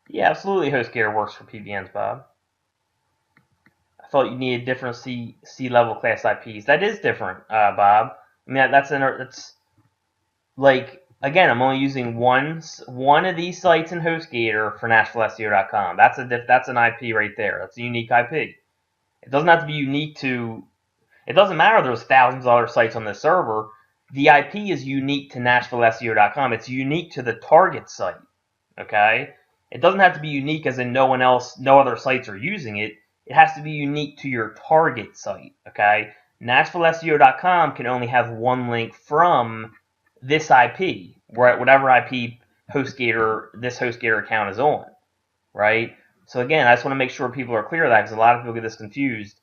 Yeah, absolutely. HostGator works for PBNs, Bob. I thought you needed different C-level class IPs. That is different, Bob. I mean, that's like, again, I'm only using one of these sites in HostGator for NashvilleSEO.com. That's an IP right there. That's a unique IP. It doesn't have to be unique to. It doesn't matter. There's thousands of other sites on this server. The IP is unique to NashvilleSEO.com. It's unique to the target site. Okay. It doesn't have to be unique as in no other sites are using it. It has to be unique to your target site. Okay. NashvilleSEO.com can only have one link from this IP, whatever IP this HostGator account is on, right? So again, I just want to make sure people are clear of that because a lot of people get this confused.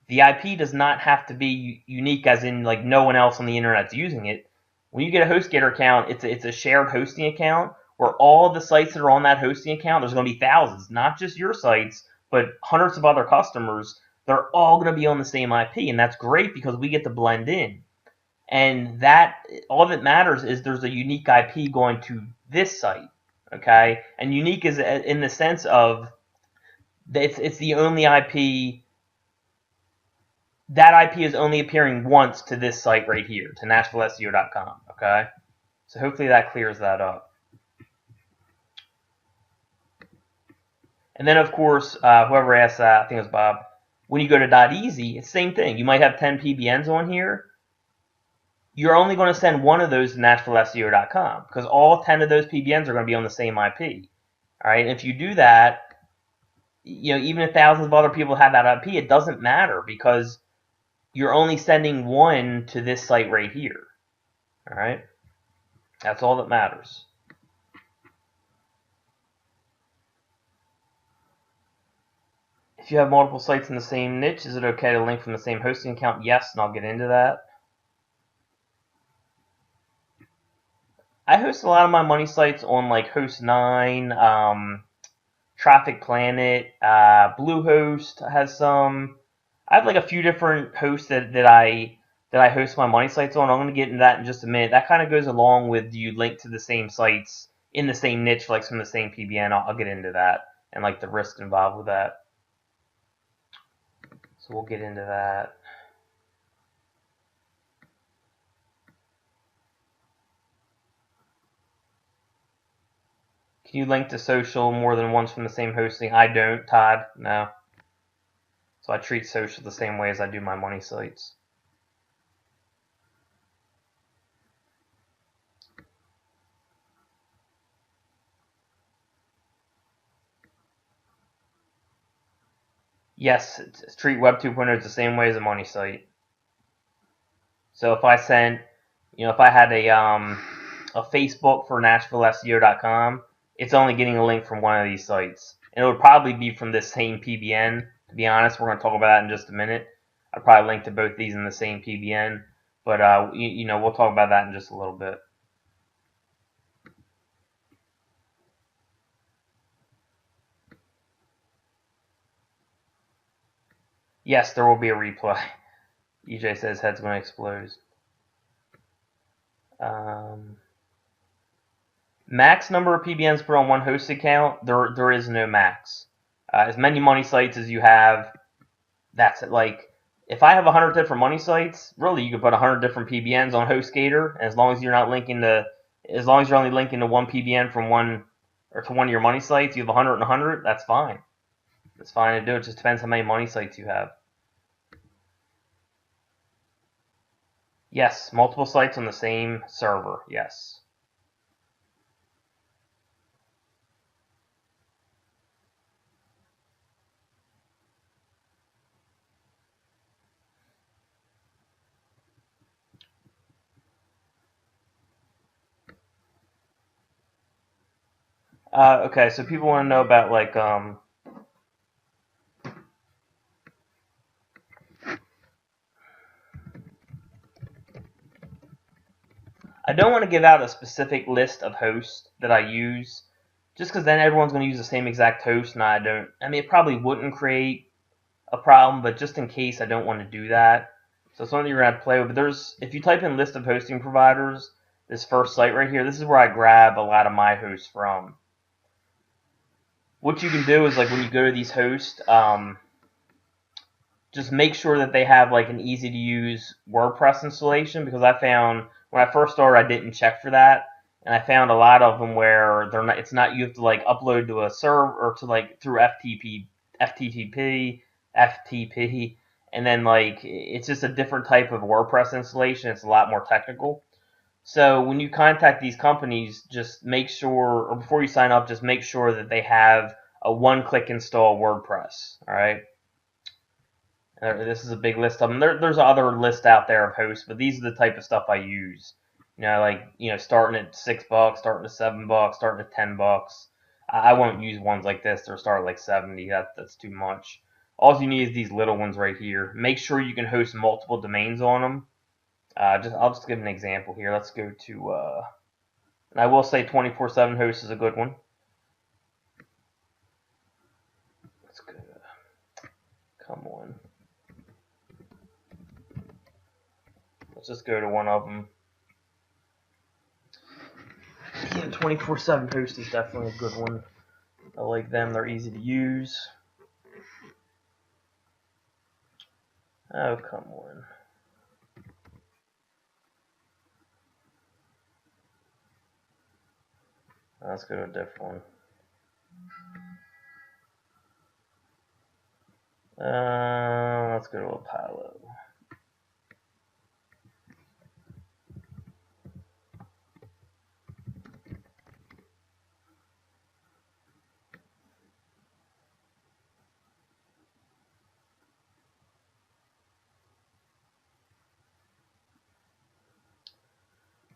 The IP does not have to be unique as in like no one else on the internet's using it. When you get a HostGator account, it's a shared hosting account where all the sites that are on that hosting account, there's going to be thousands, not just your sites, but hundreds of other customers. They're all going to be on the same IP, and that's great because we get to blend in. And that all that matters is there's a unique IP going to this site, okay? And unique is in the sense of it's the only IP. That IP is only appearing once to this site right here, to NashvilleSEO.com, okay? So hopefully that clears that up. And then, of course, whoever asked that, I think it was Bob, when you go to .easy, it's the same thing. You might have 10 PBNs on here. You're only going to send one of those to NashvilleSEO.com because all 10 of those PBNs are going to be on the same IP. All right, and if you do that, even if thousands of other people have that IP, it doesn't matter because you're only sending one to this site right here. All right, that's all that matters. If you have multiple sites in the same niche, is it okay to link from the same hosting account? Yes, and I'll get into that. I host a lot of my money sites on like Host9, Traffic Planet, Bluehost has some. I have like a few different hosts that I host my money sites on. I'm going to get into that in just a minute. That kind of goes along with you link to the same sites in the same niche, like from the same PBN. I'll get into that and like the risk involved with that. So we'll get into that. Can you link to social more than once from the same hosting? I don't, Todd. No. So I treat social the same way as I do my money sites. Yes, treat Web 2.0 the same way as a money site. So if I sent, if I had a Facebook for NashvilleSEO.com, it's only getting a link from one of these sites. And it would probably be from this same PBN. To be honest, we're going to talk about that in just a minute. I'd probably link to both these in the same PBN. But, we'll talk about that in just a little bit. Yes, there will be a replay. EJ says head's going to explode. Max number of PBNs put on one host account, there is no max. As many money sites as you have, that's it. Like, if I have 100 different money sites, really you could put 100 different PBNs on HostGator, and as long as you're not linking as long as you're only linking to one PBN from one or to one of your money sites, you have 100 and 100, that's fine. It's fine to do. It just depends how many money sites you have. Yes, multiple sites on the same server. Yes. Okay, so people want to know about like I don't want to give out a specific list of hosts that I use, just because then everyone's going to use the same exact host, and I don't. I mean, it probably wouldn't create a problem, but just in case, I don't want to do that. So something you're going to have to play with. But if you type in list of hosting providers, this first site right here, this is where I grab a lot of my hosts from. What you can do is like when you go to these hosts, just make sure that they have like an easy to use WordPress installation, because I found when I first started I didn't check for that, and I found a lot of them where they're not. It's not, you have to like upload to a server or to like through FTP, and then like it's just a different type of WordPress installation. It's a lot more technical. So when you contact these companies, just make sure, or before you sign up, just make sure that they have a one-click install WordPress. All right. This is a big list of them. There's other lists out there of hosts, but these are the type of stuff I use. Starting at $6, starting at $7, starting at $10. I won't use ones like this. They're starting like 70. That's too much. All you need is these little ones right here. Make sure you can host multiple domains on them. I'll just give an example here. Let's go to, and I will say 24/7 host is a good one. Let's go. Come on. Let's just go to one of them. Yeah, 24/7 host is definitely a good one. I like them. They're easy to use. Oh, come on. Let's go to a different one. Let's go to Apollo.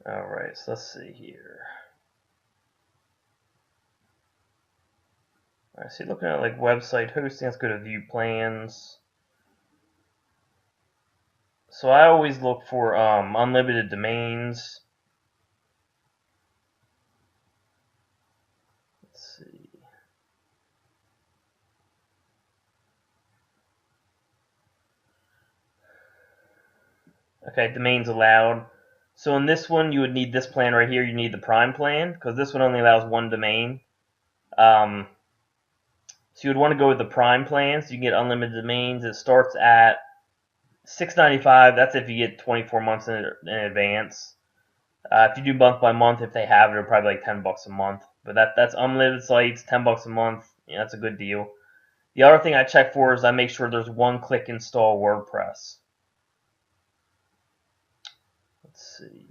Alright, so let's see here. Alright, so looking at like website hosting, let's go to view plans. So I always look for unlimited domains. Let's see. Okay, domains allowed. So in this one, you would need this plan right here. You need the Prime plan because this one only allows one domain. So you would want to go with the Prime plan so you can get unlimited domains. It starts at $6.95. That's if you get 24 months in advance. If you do month by month, if they have it, it'll probably like $10 a month. But that's unlimited sites, $10 a month. Yeah, that's a good deal. The other thing I check for is I make sure there's one-click install WordPress. Let's see.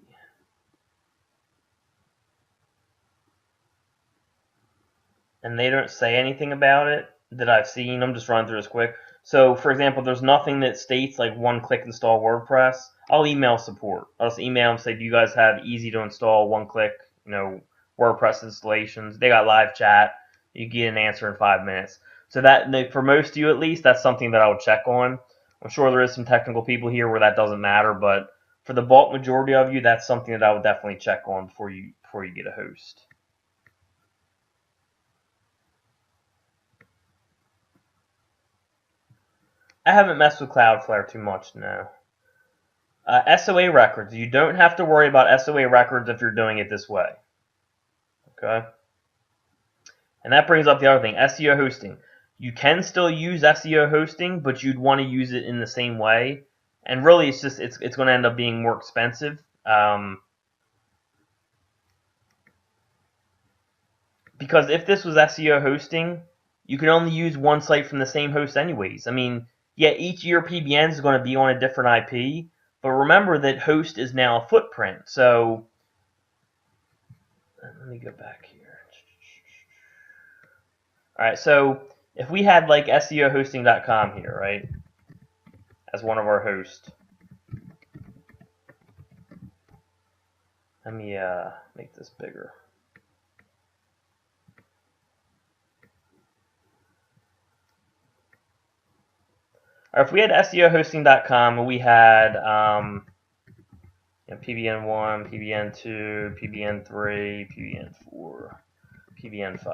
And they don't say anything about it that I've seen. I'm just running through this quick. So, for example, there's nothing that states like one-click install WordPress. I'll email support. I'll just email them and say, do you guys have easy to install one-click, WordPress installations? They got live chat. You get an answer in 5 minutes. So that, for most of you at least, that's something that I would check on. I'm sure there is some technical people here where that doesn't matter, but for the bulk majority of you, that's something that I would definitely check on before you get a host. I haven't messed with Cloudflare too much, no. SOA records. You don't have to worry about SOA records if you're doing it this way. Okay? And that brings up the other thing, SEO hosting. You can still use SEO hosting, but you'd want to use it in the same way. And really, it's going to end up being more expensive. Because if this was SEO hosting, you can only use one site from the same host anyways. I mean, yeah, each of your PBNs is going to be on a different IP, but remember that host is now a footprint. So let me go back here. All right, so if we had like SEOhosting.com here, right, as one of our hosts. Let me make this bigger. Or if we had SEOhosting.com and we had PBN1, PBN2, PBN3, PBN4, PBN5.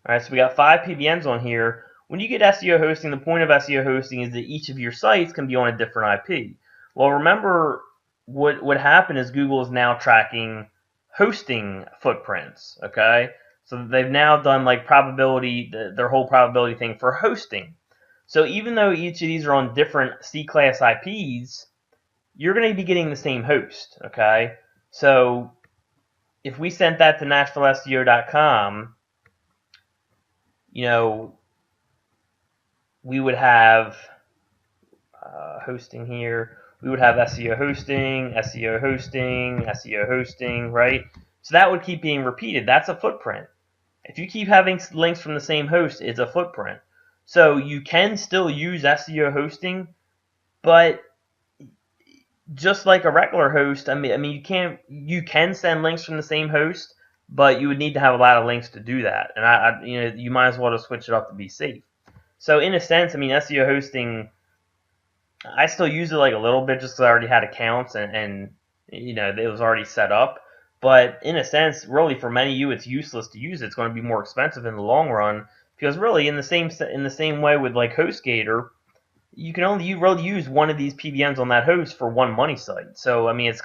All right, so we got 5 PBNs on here. When you get SEO hosting, the point of SEO hosting is that each of your sites can be on a different IP. Well, remember what happened is Google is now tracking hosting footprints, okay? So they've now done like probability, their whole probability thing for hosting. So even though each of these are on different C-class IPs, you're going to be getting the same host, okay? So if we sent that to NashvilleSEO.com, we would have hosting here. We would have SEO hosting, SEO hosting, SEO hosting, right? So that would keep being repeated. That's a footprint. If you keep having links from the same host, it's a footprint. So you can still use SEO hosting, but just like a regular host, I mean, you can send links from the same host, but you would need to have a lot of links to do that. And you might as well just switch it up to be safe. So in a sense, I mean, SEO hosting, I still use it like a little bit just because I already had accounts and it was already set up. But in a sense, really for many of you, it's useless to use it. It's going to be more expensive in the long run because really in the same way with like HostGator, you can only really use one of these PBNs on that host for one money site. So I mean, it's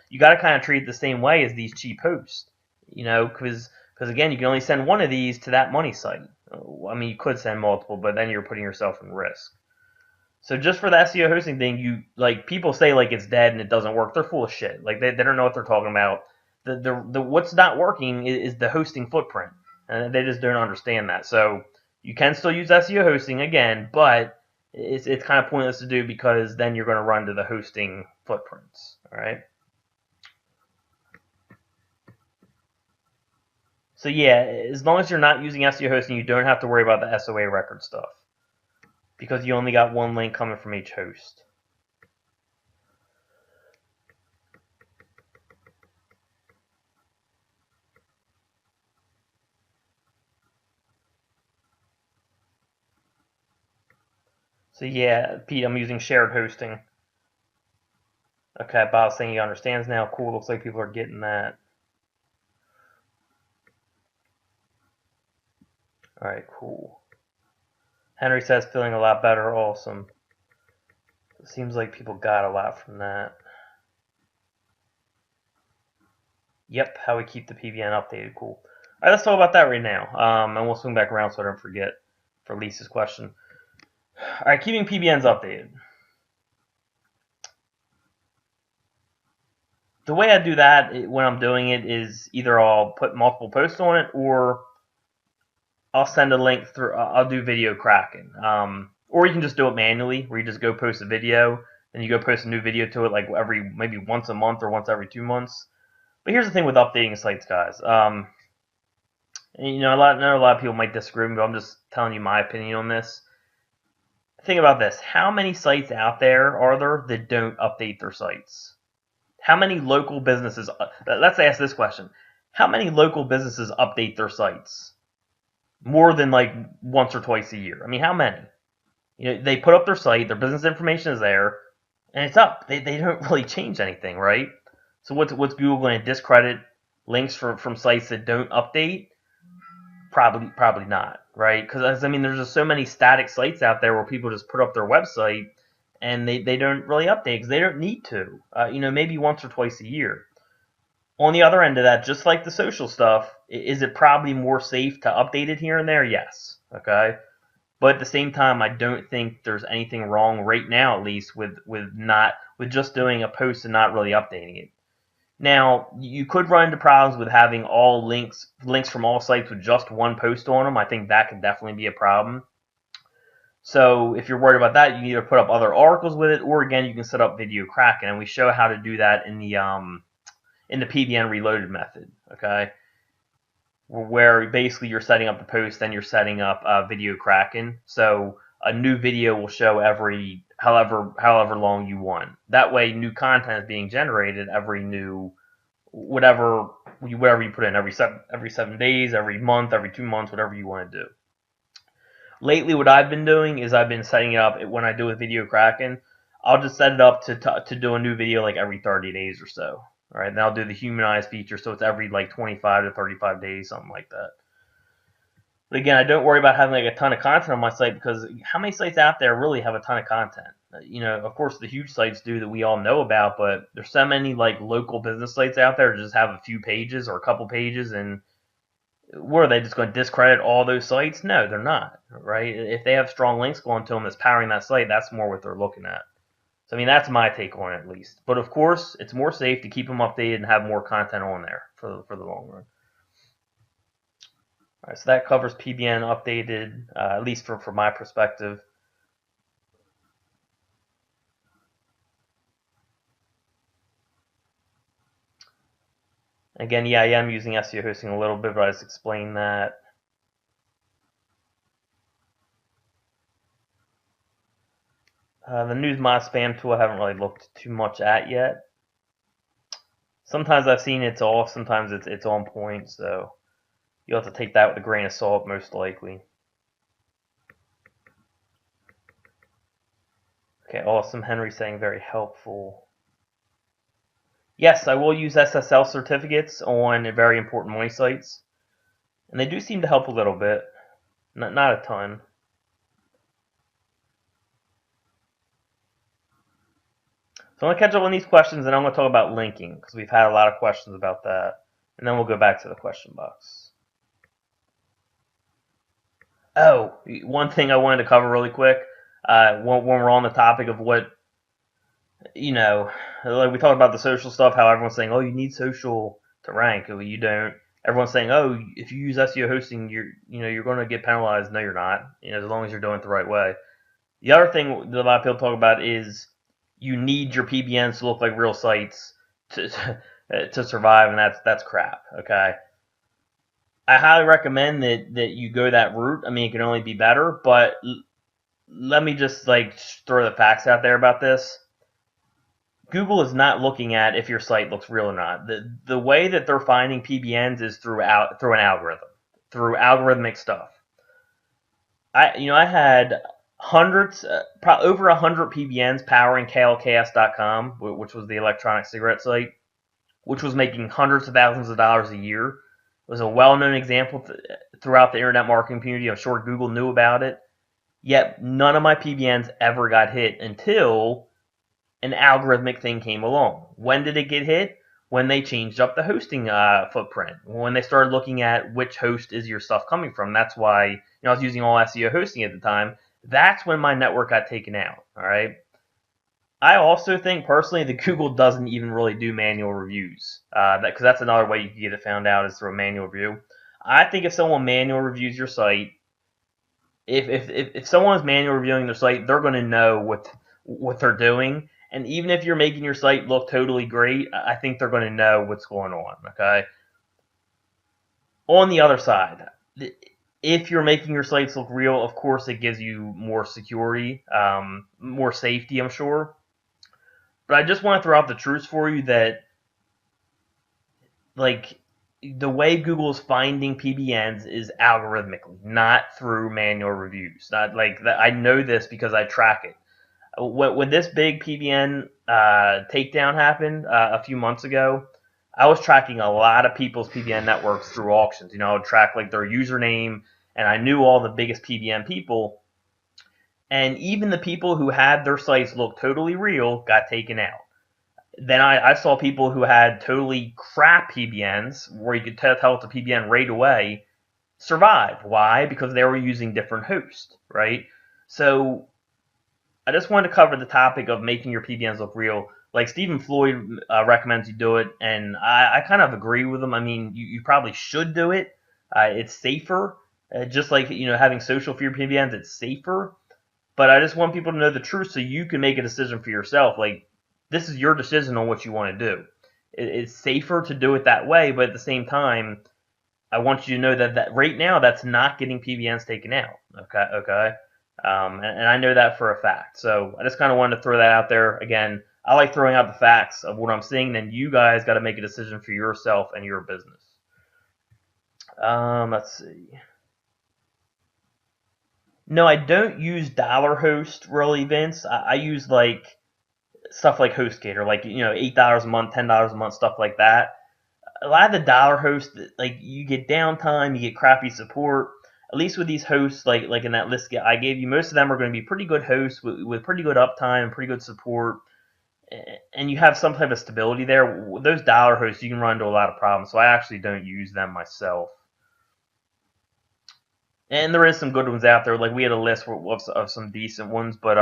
you got to kind of treat it the same way as these cheap hosts, because again, you can only send one of these to that money site. I mean, you could send multiple, but then you're putting yourself in risk. So just for the SEO hosting thing, people say like it's dead and it doesn't work. They're full of shit. Like they don't know what they're talking about. The what's not working is the hosting footprint, and they just don't understand that. So you can still use SEO hosting again, but it's kind of pointless to do because then you're going to run to the hosting footprints. All right. So yeah, as long as you're not using SEO hosting, you don't have to worry about the SOA record stuff because you only got one link coming from each host. So yeah, Pete, I'm using shared hosting. Okay, Bob's saying he understands now. Cool, looks like people are getting that. Alright, cool. Henry says feeling a lot better, awesome. It seems like people got a lot from that. Yep, how we keep the PBN updated, cool. Alright, let's talk about that right now. And we'll swing back around so I don't forget for Lisa's question. Alright, keeping PBNs updated. The way I do that when I'm doing it is either I'll put multiple posts on it or I'll send a link through. I'll do video cracking, or you can just do it manually, where you just go post a video, and you go post a new video to it, like maybe once a month or once every 2 months. But here's the thing with updating sites, guys. I know a lot of people might disagree with me, but I'm just telling you my opinion on this. Think about this: how many sites out there are there that don't update their sites? How many local businesses? Let's ask this question: how many local businesses update their sites? More than like once or twice a year. I mean, how many? They put up their site, their business information is there, and it's up. They don't really change anything, right? So what's Google going to discredit links from sites that don't update? Probably not, right? Because I mean, there's just so many static sites out there where people just put up their website and they don't really update because they don't need to. Maybe once or twice a year. On the other end of that, just like the social stuff, is it probably more safe to update it here and there? Yes. Okay. But at the same time, I don't think there's anything wrong right now, at least, with just doing a post and not really updating it. Now, you could run into problems with having all links from all sites with just one post on them. I think that could definitely be a problem. So if you're worried about that, you can either put up other articles with it, or again, you can set up video cracking, and we show how to do that in the PBN reloaded method, okay? Where basically you're setting up the post, then you're setting up video cracking. So a new video will show every however long you want. That way, new content is being generated every new whatever you put in every 7 days, every month, every 2 months, whatever you want to do. Lately, what I've been doing is I've been setting it up when I do with video cracking. I'll just set it up to do a new video like every 30 days or so. All right, then I'll do the humanized feature, so it's every like 25 to 35 days, something like that. But again, I don't worry about having like a ton of content on my site because how many sites out there really have a ton of content? Of course, the huge sites do that we all know about, but there's so many like local business sites out there that just have a few pages or a couple pages, and what are they just going to discredit all those sites? No, they're not, right? If they have strong links going to them that's powering that site, that's more what they're looking at. So, I mean, that's my take on it, at least. But, of course, it's more safe to keep them updated and have more content on there for the long run. All right, so that covers PBN updated, at least from my perspective. Again, yeah, I am using SEO hosting a little bit, but I just explained that. The news mod spam tool I haven't really looked too much at yet. Sometimes I've seen it's off, sometimes it's on point, so you'll have to take that with a grain of salt, most likely. Okay, awesome. Henry saying very helpful. Yes, I will use SSL certificates on very important money sites, and they do seem to help a little bit, not a ton. So I'm going to catch up on these questions, and I'm going to talk about linking, because we've had a lot of questions about that. And then we'll go back to the question box. Oh, one thing I wanted to cover really quick, when we're on the topic of what, like we talked about the social stuff, how everyone's saying, oh, you need social to rank. Well, you don't. Everyone's saying, oh, if you use SEO hosting, you're going to get penalized. No, you're not, as long as you're doing it the right way. The other thing that a lot of people talk about is you need your PBNs to look like real sites to survive, and that's crap. Okay, I highly recommend that you go that route. I mean, it can only be better, but let me just throw the facts out there about this. Google is not looking at if your site looks real or not. The way that they're finding PBNs is through an algorithm, through algorithmic stuff. I had hundreds, over 100 PBNs powering KLKS.com, which was the electronic cigarette site, which was making hundreds of thousands of dollars a year. It was a well-known example throughout the internet marketing community. I'm sure Google knew about it. Yet none of my PBNs ever got hit until an algorithmic thing came along. When did it get hit? When they changed up the hosting footprint. When they started looking at which host is your stuff coming from. That's why I was using all SEO hosting at the time. That's when my network got taken out. All right. I also think personally that Google doesn't even really do manual reviews. Because that's another way you can get it found out is through a manual review. I think if someone manual reviews your site, if someone's manual reviewing their site, they're going to know what they're doing. And even if you're making your site look totally great, I think they're going to know what's going on. Okay. On the other side, if you're making your sites look real, of course it gives you more security, more safety, I'm sure. But I just want to throw out the truth for you that, like, the way Google's finding PBNs is algorithmically, not through manual reviews. Not like that. I know this because I track it. When this big PBN takedown happened a few months ago, I was tracking a lot of people's PBN networks through auctions. I would track like their username, and I knew all the biggest PBN people. And even the people who had their sites look totally real got taken out. Then I saw people who had totally crap PBNs, where you could tell it's a PBN right away, survive. Why? Because they were using different hosts, right? So I just wanted to cover the topic of making your PBNs look real. Like Stephen Floyd recommends you do it, and I kind of agree with him. I mean, you probably should do it. It's safer. Just like having social for your PBNs, it's safer. But I just want people to know the truth so you can make a decision for yourself. Like, this is your decision on what you want to do. It's safer to do it that way, but at the same time, I want you to know that right now that's not getting PBNs taken out. Okay. And I know that for a fact. So I just kind of wanted to throw that out there. Again, I like throwing out the facts of what I'm seeing. Then you guys got to make a decision for yourself and your business. Let's see. No, I don't use $host really, Vince. I use like stuff like HostGator, like $8 a month, $10 a month, stuff like that. A lot of the dollar hosts, like you get downtime, you get crappy support. At least with these hosts, like in that list I gave you, most of them are going to be pretty good hosts with pretty good uptime and pretty good support, and you have some type of stability there. Those dollar hosts, you can run into a lot of problems, so I actually don't use them myself. And there is some good ones out there. Like we had a list of some decent ones, but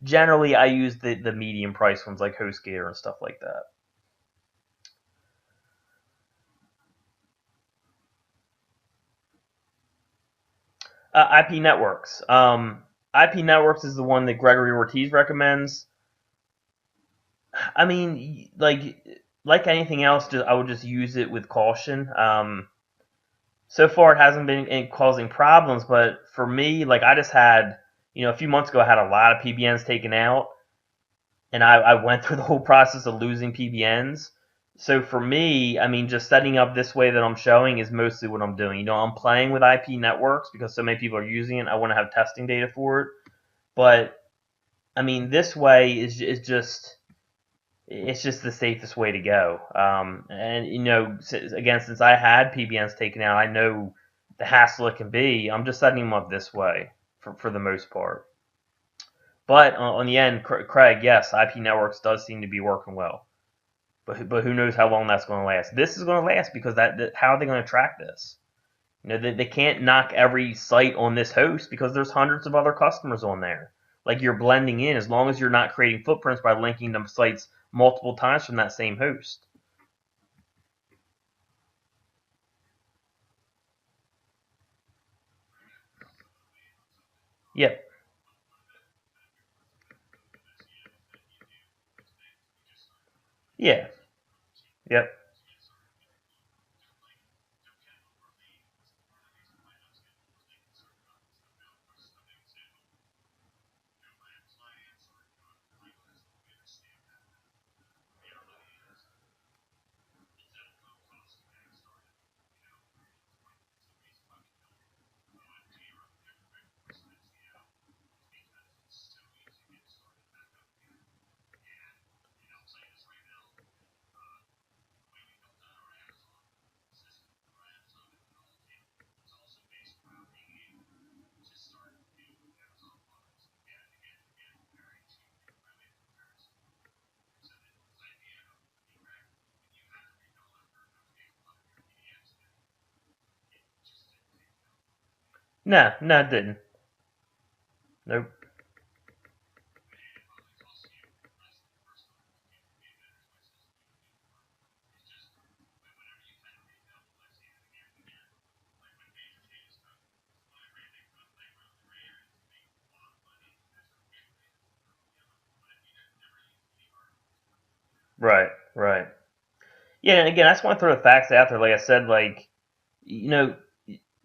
generally I use the medium price ones like HostGator and stuff like that. IP networks. IP networks is the one that Gregory Ortiz recommends. I mean, like anything else, I would just use it with caution. So far, it hasn't been causing problems, but for me, like I just had, a few months ago, I had a lot of PBNs taken out, and I went through the whole process of losing PBNs. So for me, I mean, just setting up this way that I'm showing is mostly what I'm doing. I'm playing with IP networks because so many people are using it. I want to have testing data for it. But I mean, this way is just it's just the safest way to go. And again, since I had PBNs taken out, I know the hassle it can be. I'm just setting them up this way for the most part. But on the end, Craig, yes, IP networks does seem to be working well. But who knows how long that's going to last? This is going to last because that how are they going to track this? They can't knock every site on this host because there's hundreds of other customers on there. Like you're blending in as long as you're not creating footprints by linking to sites multiple times from that same host. Yep. Yeah. Yep. No, no, it didn't. Nope. Right, right. Yeah, and again, I just want to throw the facts out there. Like I said, like you know,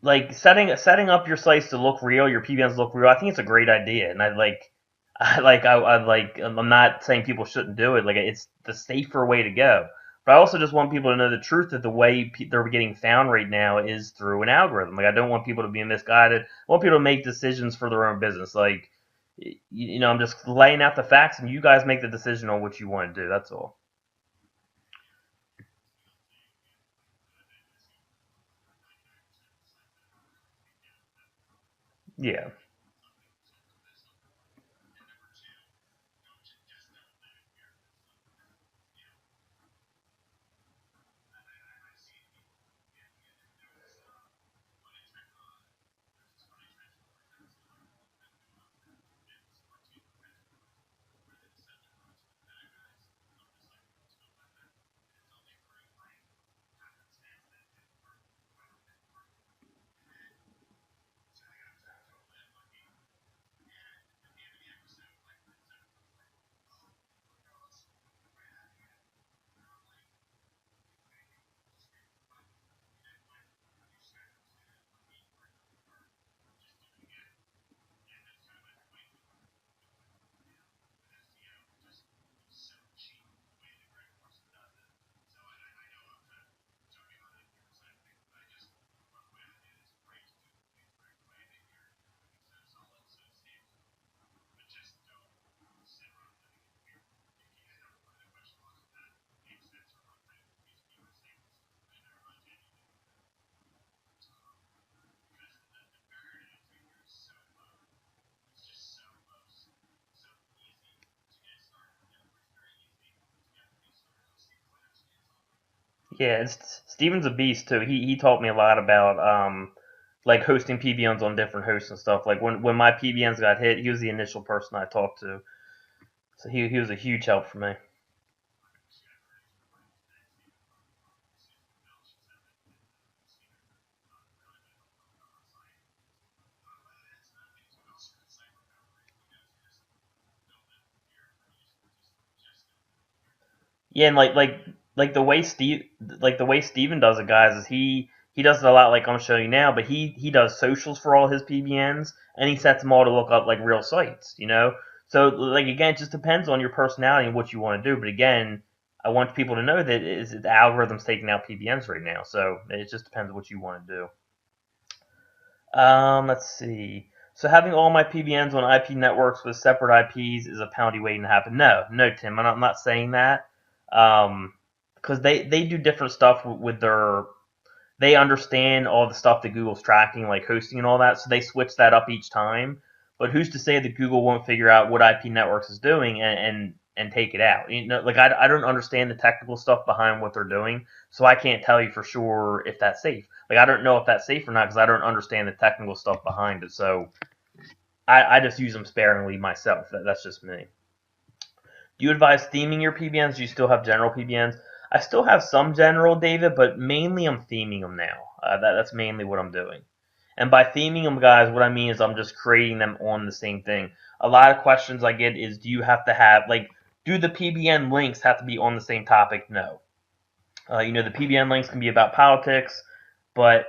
like setting up your sites to look real, your PBNs look real. I think it's a great idea, and I like, I like. I'm not saying people shouldn't do it. Like it's the safer way to go. But I also just want people to know the truth that the way they're getting found right now is through an algorithm. Like I don't want people to be misguided. I want people to make decisions for their own business. Like I'm just laying out the facts, and you guys make the decision on what you want to do. That's all. Yeah. Yeah, Steven's a beast too. He taught me a lot about like hosting PBNs on different hosts and stuff. Like when my PBNs got hit, he was the initial person I talked to. So he was a huge help for me. Yeah, and like the way Steven does it, guys, is he does it a lot like I'm showing you now, but he does socials for all his PBNs and he sets them all to look up like real sites. So like again, it just depends on your personality and what you want to do. But again, I want people to know that the algorithm's taking out PBNs right now, so it just depends on what you want to do. Let's see. So having all my PBNs on IP networks with separate IPs is a poundy waiting to happen. No, no, Tim, I'm not saying that. Because they do different stuff with their. They understand all the stuff that Google's tracking, like hosting and all that, so they switch that up each time. But who's to say that Google won't figure out what IP networks is doing and take it out? Like I don't understand the technical stuff behind what they're doing, so I can't tell you for sure if that's safe. Like I don't know if that's safe or not because I don't understand the technical stuff behind it. So I just use them sparingly myself. That's just me. Do you advise theming your PBNs? Do you still have general PBNs? I still have some general, David, but mainly I'm theming them now. That's mainly what I'm doing. And by theming them, guys, what I mean is I'm just creating them on the same thing. A lot of questions I get is, do you have to have do the PBN links have to be on the same topic? No. The PBN links can be about politics, but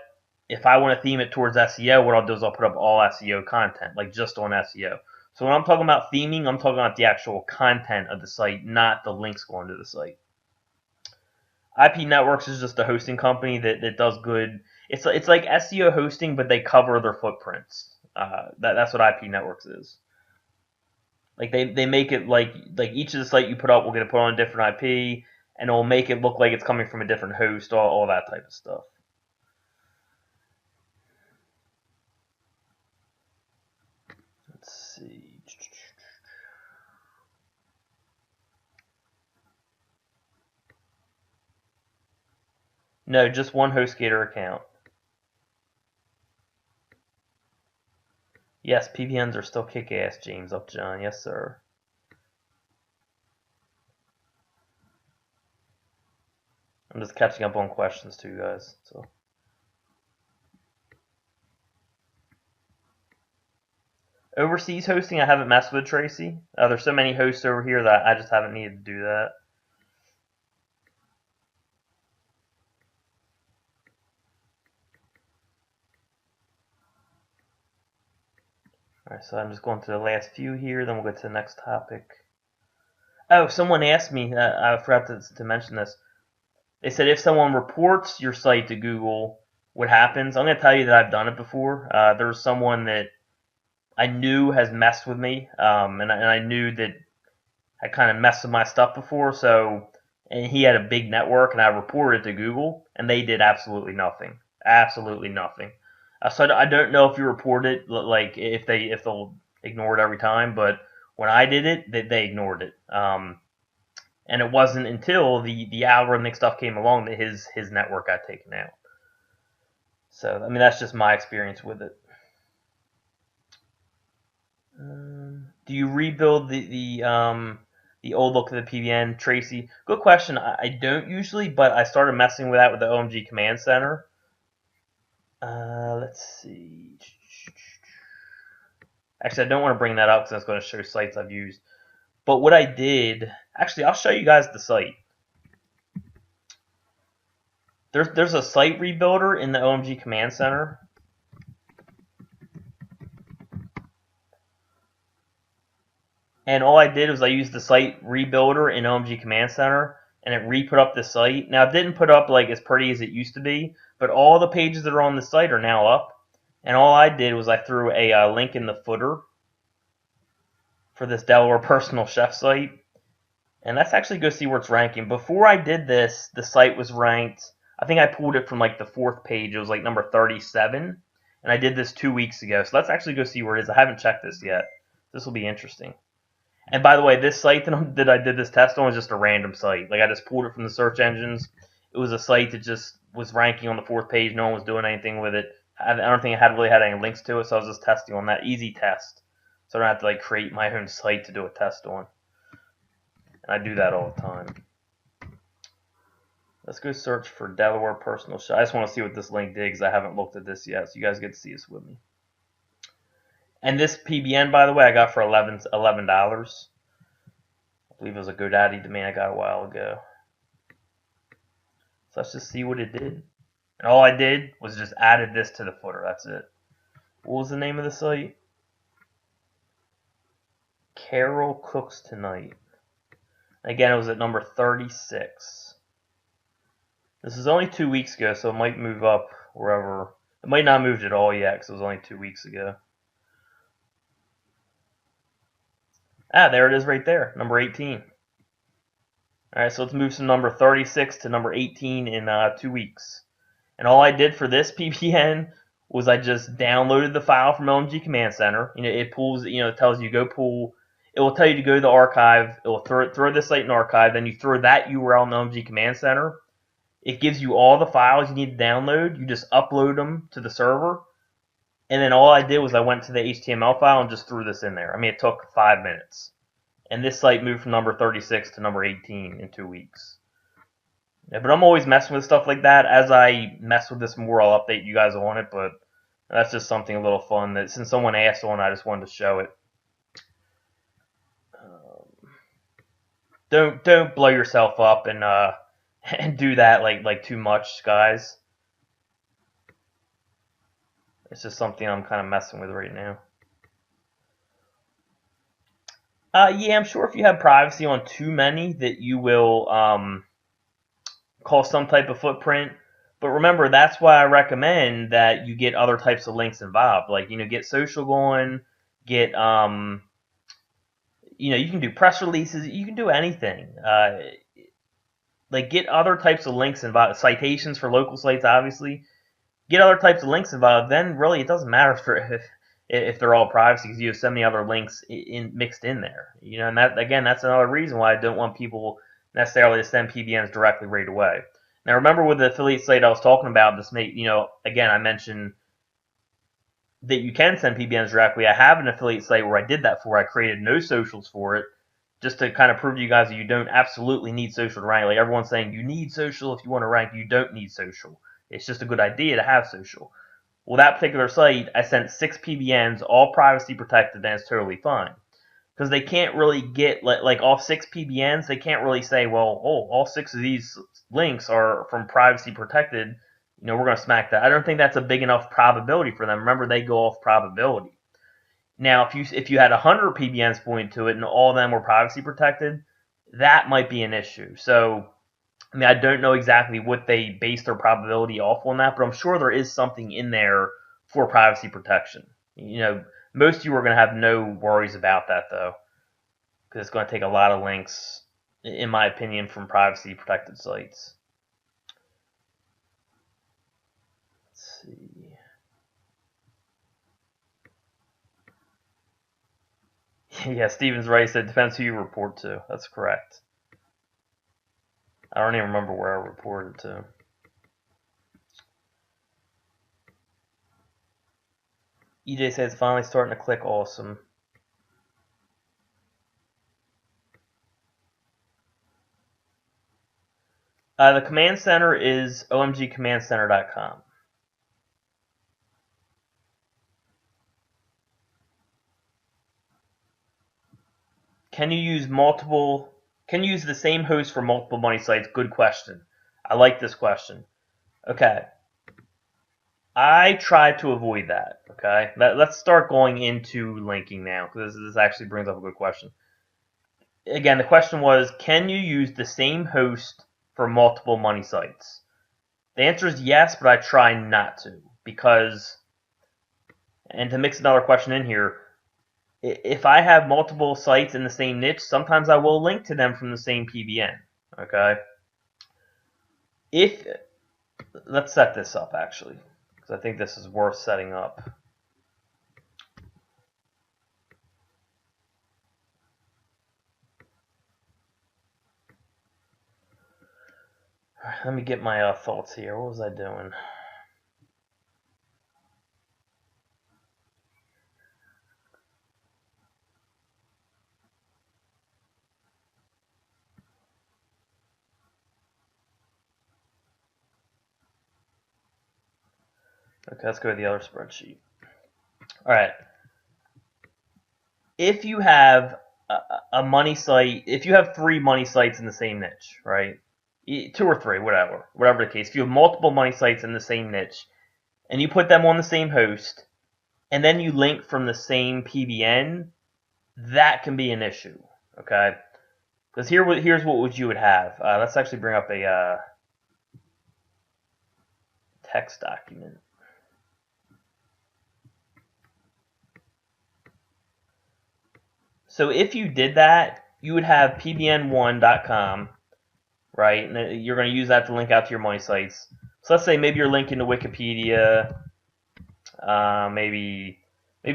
if I want to theme it towards SEO, what I'll do is I'll put up all SEO content, like just on SEO. So when I'm talking about theming, I'm talking about the actual content of the site, not the links going to the site. IP Networks is just a hosting company that does good. It's like SEO hosting, but they cover their footprints. That's what IP Networks is. Like they make it like each of the site you put up will get put on a different IP, and it will make it look like it's coming from a different host, all that type of stuff. Let's see. No, just one HostGator account. Yes, PBNs are still kick-ass, James Upjohn. Yes, sir. I'm just catching up on questions too, guys. So. Overseas hosting, I haven't messed with, Tracy. There's so many hosts over here that I just haven't needed to do that. Alright, so I'm just going to the last few here, then we'll get to the next topic. Oh, someone asked me, I forgot to mention this. They said if someone reports your site to Google, what happens? I'm going to tell you that I've done it before. There was someone that I knew has messed with me, and I knew that I kind of messed with my stuff before, so, and he had a big network, and I reported it to Google, and they did absolutely nothing. Absolutely nothing. So I don't know if you report it, like if they'll ignore it every time, but when I did it, they ignored it. And it wasn't until the algorithmic stuff came along that his network got taken out. So I mean that's just my experience with it. Do you rebuild the old look of the PBN, Tracy? Good question. I don't usually, but I started messing with that with the OMG Command Center. Let's see. Actually, I don't want to bring that up because it's going to show sites I've used. But what I did, actually, I'll show you guys the site. There's a site rebuilder in the OMG Command Center. And all I did was I used the site rebuilder in OMG Command Center, and it re-put up the site. Now, it didn't put up like as pretty as it used to be, but all the pages that are on the site are now up. And all I did was I threw a link in the footer for this Delaware Personal Chef site. And let's actually go see where it's ranking. Before I did this, the site was ranked, I think I pulled it from like the 4th page. It was like number 37. And I did this 2 weeks ago. So let's actually go see where it is. I haven't checked this yet. This will be interesting. And by the way, this site that I did this test on was just a random site. Like I just pulled it from the search engines. It was a site that just was ranking on the 4th page. No one was doing anything with it. I don't think I really had any links to it, so I was just testing on that. Easy test. So I don't have to like create my own site to do a test on. And I do that all the time. Let's go search for Delaware Personal Chef. I just want to see what this link did because I haven't looked at this yet, so you guys get to see this with me. And this PBN, by the way, I got for $11. I believe it was a GoDaddy domain I got a while ago. So let's just see what it did. And all I did was just added this to the footer. That's it. What was the name of the site? Carol Cooks Tonight. Again, it was at number 36. This is only 2 weeks ago, so it might move up wherever. It might not move at all yet because it was only 2 weeks ago. Ah, there it is right there, number 18. All right, so let's move from number 36 to number 18 in 2 weeks. And all I did for this PBN was I just downloaded the file from OMG Command Center. You know, it pulls. You know, it tells you go pull. It will tell you to go to the archive. It will throw this site in archive. Then you throw that URL in the OMG Command Center. It gives you all the files you need to download. You just upload them to the server. And then all I did was I went to the HTML file and just threw this in there. I mean, it took 5 minutes. And this site moved from number 36 to number 18 in 2 weeks. Yeah, but I'm always messing with stuff like that. As I mess with this more, I'll update you guys on it. But that's just something a little fun that since someone asked on, I just wanted to show it. Don't blow yourself up and do that like too much, guys. It's just something I'm kind of messing with right now. Yeah, I'm sure if you have privacy on too many that you will cause some type of footprint. But remember, that's why I recommend that you get other types of links involved. Like, you know, get social going, get, you know, you can do press releases, you can do anything. Like, get other types of links involved. Citations for local sites, obviously. Get other types of links involved. Then, really, it doesn't matter if they're all privacy because you have so many other links mixed in there. You know, and that, again, that's another reason why I don't want people necessarily to send PBNs directly right away. Now, remember with the affiliate site I was talking about, this may, you know, again, I mentioned that you can send PBNs directly. I have an affiliate site where I did that for. I created no socials for it, just to kind of prove to you guys that you don't absolutely need social to rank. Like everyone's saying, you need social if you want to rank. You don't need social. It's just a good idea to have social. Well, that particular site, I sent 6 PBNs, all privacy protected, and it's totally fine. Because they can't really get, like all 6 PBNs, they can't really say, well, oh, all 6 of these links are from privacy protected. We're going to smack that. I don't think that's a big enough probability for them. Remember, they go off probability. Now, if you had 100 PBNs pointed to it and all of them were privacy protected, that might be an issue. So, I mean, I don't know exactly what they base their probability off on that, but I'm sure there is something in there for privacy protection. Most of you are going to have no worries about that, though, because it's going to take a lot of links, in my opinion, from privacy protected sites. Let's see. Yeah, Steven's right. He said it depends who you report to. That's correct. I don't even remember where I reported to. EJ says finally starting to click. Awesome. The command center is omgcommandcenter.com. Can you use the same host for multiple money sites? Good question. I like this question. Okay. I try to avoid that. Okay. Let's start going into linking now, because this actually brings up a good question. Again, the question was, can you use the same host for multiple money sites? The answer is yes, but I try not to, because, and to mix another question in here, if I have multiple sites in the same niche, sometimes I will link to them from the same PBN. Okay. Let's set this up actually, because I think this is worth setting up. All right, let me get my thoughts here. What was I doing? Okay, let's go to the other spreadsheet. All right. If you have a money site, if you have 3 money sites in the same niche, right? 2 or 3, whatever the case. If you have multiple money sites in the same niche, and you put them on the same host, and then you link from the same PBN, that can be an issue. Okay, because here's what you would have. Let's actually bring up a text document. So if you did that, you would have pbn1.com, right? And you're going to use that to link out to your money sites. So let's say maybe you're linking to Wikipedia, maybe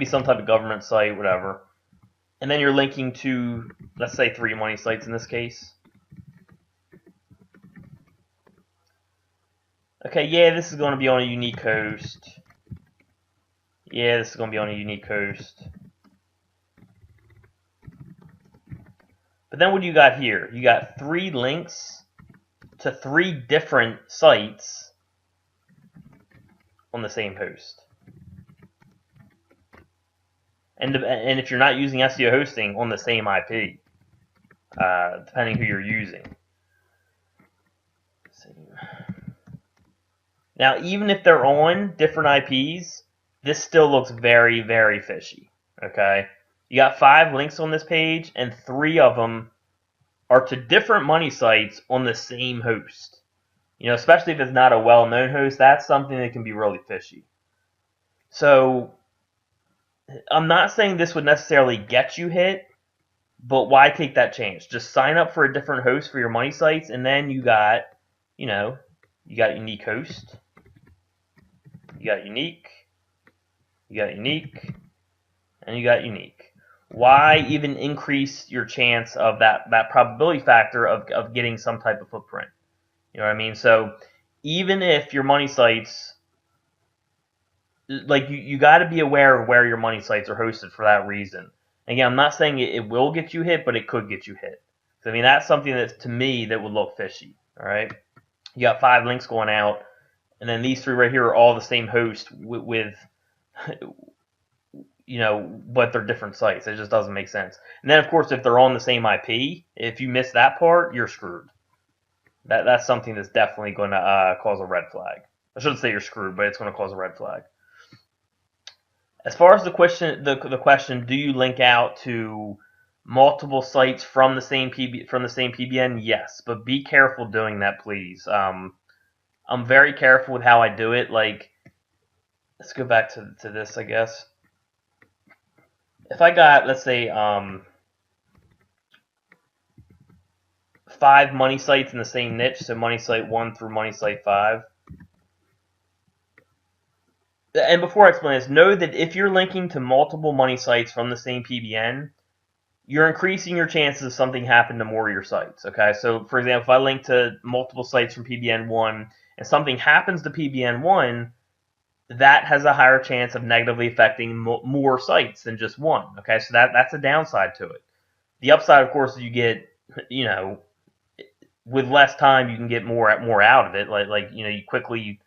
some type of government site, whatever. And then you're linking to, let's say, 3 money sites in this case. Okay, yeah, this is going to be on a unique host. Yeah, this is going to be on a unique host. But then what do you got here? You got 3 links to 3 different sites on the same host. And if you're not using SEO hosting, on the same IP, depending who you're using. Now, even if they're on different IPs, this still looks very, very fishy. Okay? You got 5 links on this page, and 3 of them are to different money sites on the same host. Especially if it's not a well-known host, that's something that can be really fishy. So, I'm not saying this would necessarily get you hit, but why take that chance? Just sign up for a different host for your money sites, and then you got, you got unique host, you got unique, and you got unique. Why even increase your chance of that probability factor of getting some type of footprint? You know what I mean? So even if your money sites like you got to be aware of where your money sites are hosted for that reason. Again, I'm not saying it will get you hit, but it could get you hit. So, I mean, that's something that to me that would look fishy. All right, you got 5 links going out, and then these 3 right here are all the same host with but they're different sites. It just doesn't make sense. And then, of course, if they're on the same IP, if you miss that part, you're screwed. That's something that's definitely going to cause a red flag. I shouldn't say you're screwed, but it's going to cause a red flag. As far as the question, do you link out to multiple sites from the same PBN? Yes, but be careful doing that, please. I'm very careful with how I do it. Like, let's go back to this, I guess. If I got, let's say, 5 money sites in the same niche, so money site 1 through money site 5. And before I explain this, know that if you're linking to multiple money sites from the same PBN, you're increasing your chances of something happening to more of your sites. Okay, so for example, if I link to multiple sites from PBN1 and something happens to PBN1, that has a higher chance of negatively affecting more sites than just one. Okay, so that's a downside to it. The upside, of course, is you get, with less time, you can get more out of it. Like you quickly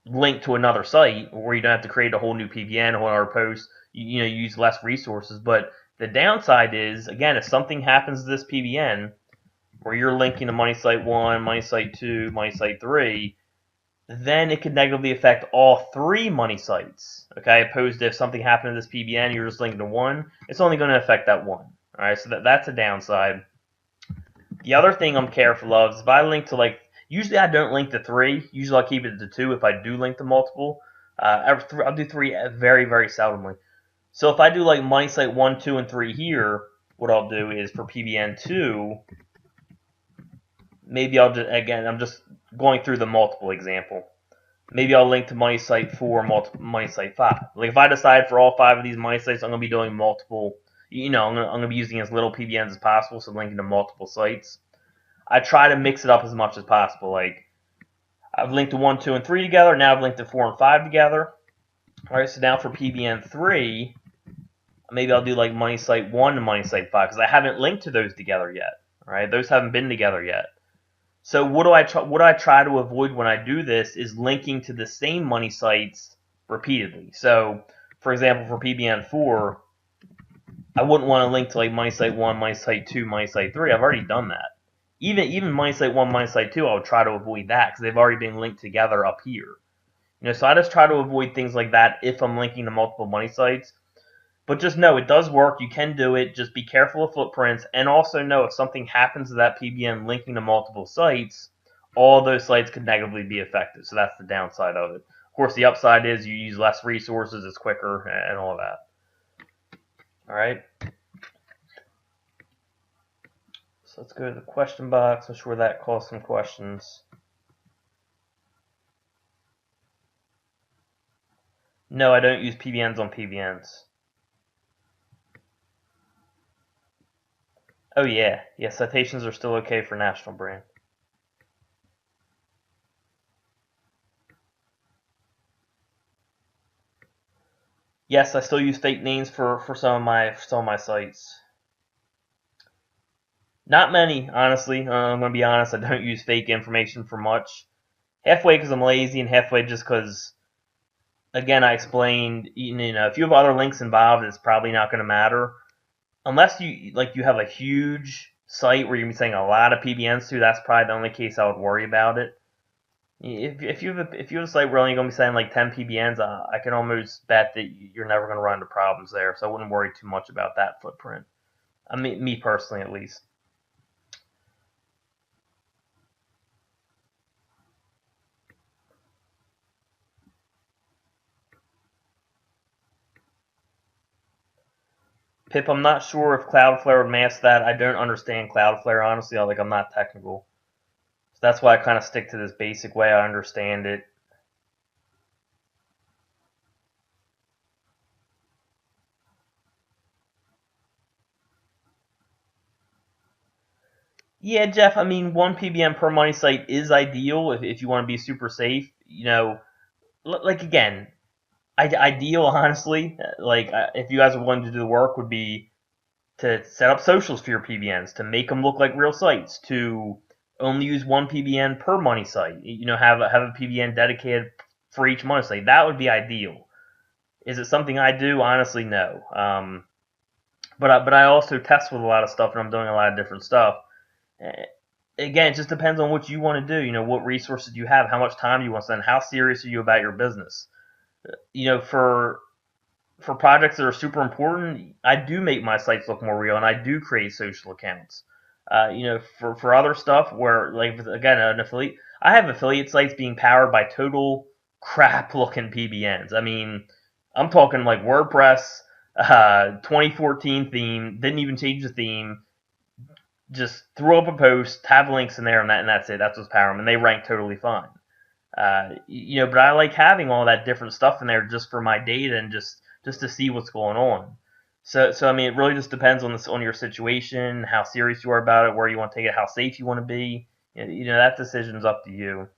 link to another site where you don't have to create a whole new PBN, a whole other post. You use less resources. But the downside is, again, if something happens to this PBN where you're linking to money site 1, money site 2, money site 3, then it could negatively affect all 3 money sites. Okay, opposed to if something happened to this PBN, you're just linking to 1, it's only going to affect that 1. All right, so that's a downside. The other thing I'm careful of is if I link to usually I don't link to 3. Usually I'll keep it to 2 if I do link to multiple. I'll do 3 very, very seldomly. So if I do like money site 1, 2, and 3 here, what I'll do is for PBN2, maybe I'll just, again, I'm just going through the multiple example. Maybe I'll link to money site 4, money site 5. Like if I decide for all 5 of these money sites, I'm going to be doing multiple, I'm going to be using as little PBNs as possible, so linking to multiple sites. I try to mix it up as much as possible. Like I've linked to 1, 2, and 3 together. Now I've linked to 4 and 5 together. All right, so now for PBN3, maybe I'll do like money site 1 and money site 5 because I haven't linked to those together yet. All right, those haven't been together yet. So what I try to avoid when I do this is linking to the same money sites repeatedly. So, for example, for PBN4, I wouldn't want to link to like money site 1, money site 2, money site 3. I've already done that. Even money site 1, money site 2, I would try to avoid that because they've already been linked together up here. So I just try to avoid things like that if I'm linking to multiple money sites. But just know it does work. You can do it. Just be careful of footprints, and also know if something happens to that PBN linking to multiple sites, all those sites could negatively be affected. So that's the downside of it. Of course, the upside is you use less resources, it's quicker, and all that. All right. So let's go to the question box. I'm sure that caused some questions. No, I don't use PBNs on PBNs. Oh yeah, citations are still okay for national brand. Yes, I still use fake names for some of my sites. Not many, honestly. I'm gonna be honest. I don't use fake information for much. Halfway because I'm lazy, and halfway just because, again, I explained. If you have other links involved, it's probably not gonna matter. Unless you have a huge site where you're gonna be saying a lot of PBNs to, that's probably the only case I would worry about it. If you have a site where you're gonna be saying like 10 PBNs, I can almost bet that you're never gonna run into problems there. So I wouldn't worry too much about that footprint. I mean, me personally, at least. Pip, I'm not sure if Cloudflare would mask that. I don't understand Cloudflare, honestly. I'm not technical. So that's why I kind of stick to this basic way I understand it. Yeah, Jeff, I mean, 1 PBN per money site is ideal if you want to be super safe. Like, again, ideal, honestly, like if you guys are willing to do the work, would be to set up socials for your PBNs, to make them look like real sites, to only use one PBN per money site. Have a PBN dedicated for each money site. That would be ideal. Is it something I do? Honestly, no. But I also test with a lot of stuff, and I'm doing a lot of different stuff. Again, it just depends on what you want to do. What resources you have, how much time you want to spend, how serious are you about your business. For projects that are super important, I do make my sites look more real, and I do create social accounts. For other stuff where, like, again, an affiliate, I have affiliate sites being powered by total crap looking PBNs. I mean, I'm talking like WordPress, 2014 theme, didn't even change the theme, just threw up a post, have links in there, and that's it. That's what's powering them, and they rank totally fine. But I like having all that different stuff in there just for my data and just to see what's going on. So I mean, it really just depends on your situation, how serious you are about it, where you want to take it, how safe you want to be. That decision's up to you.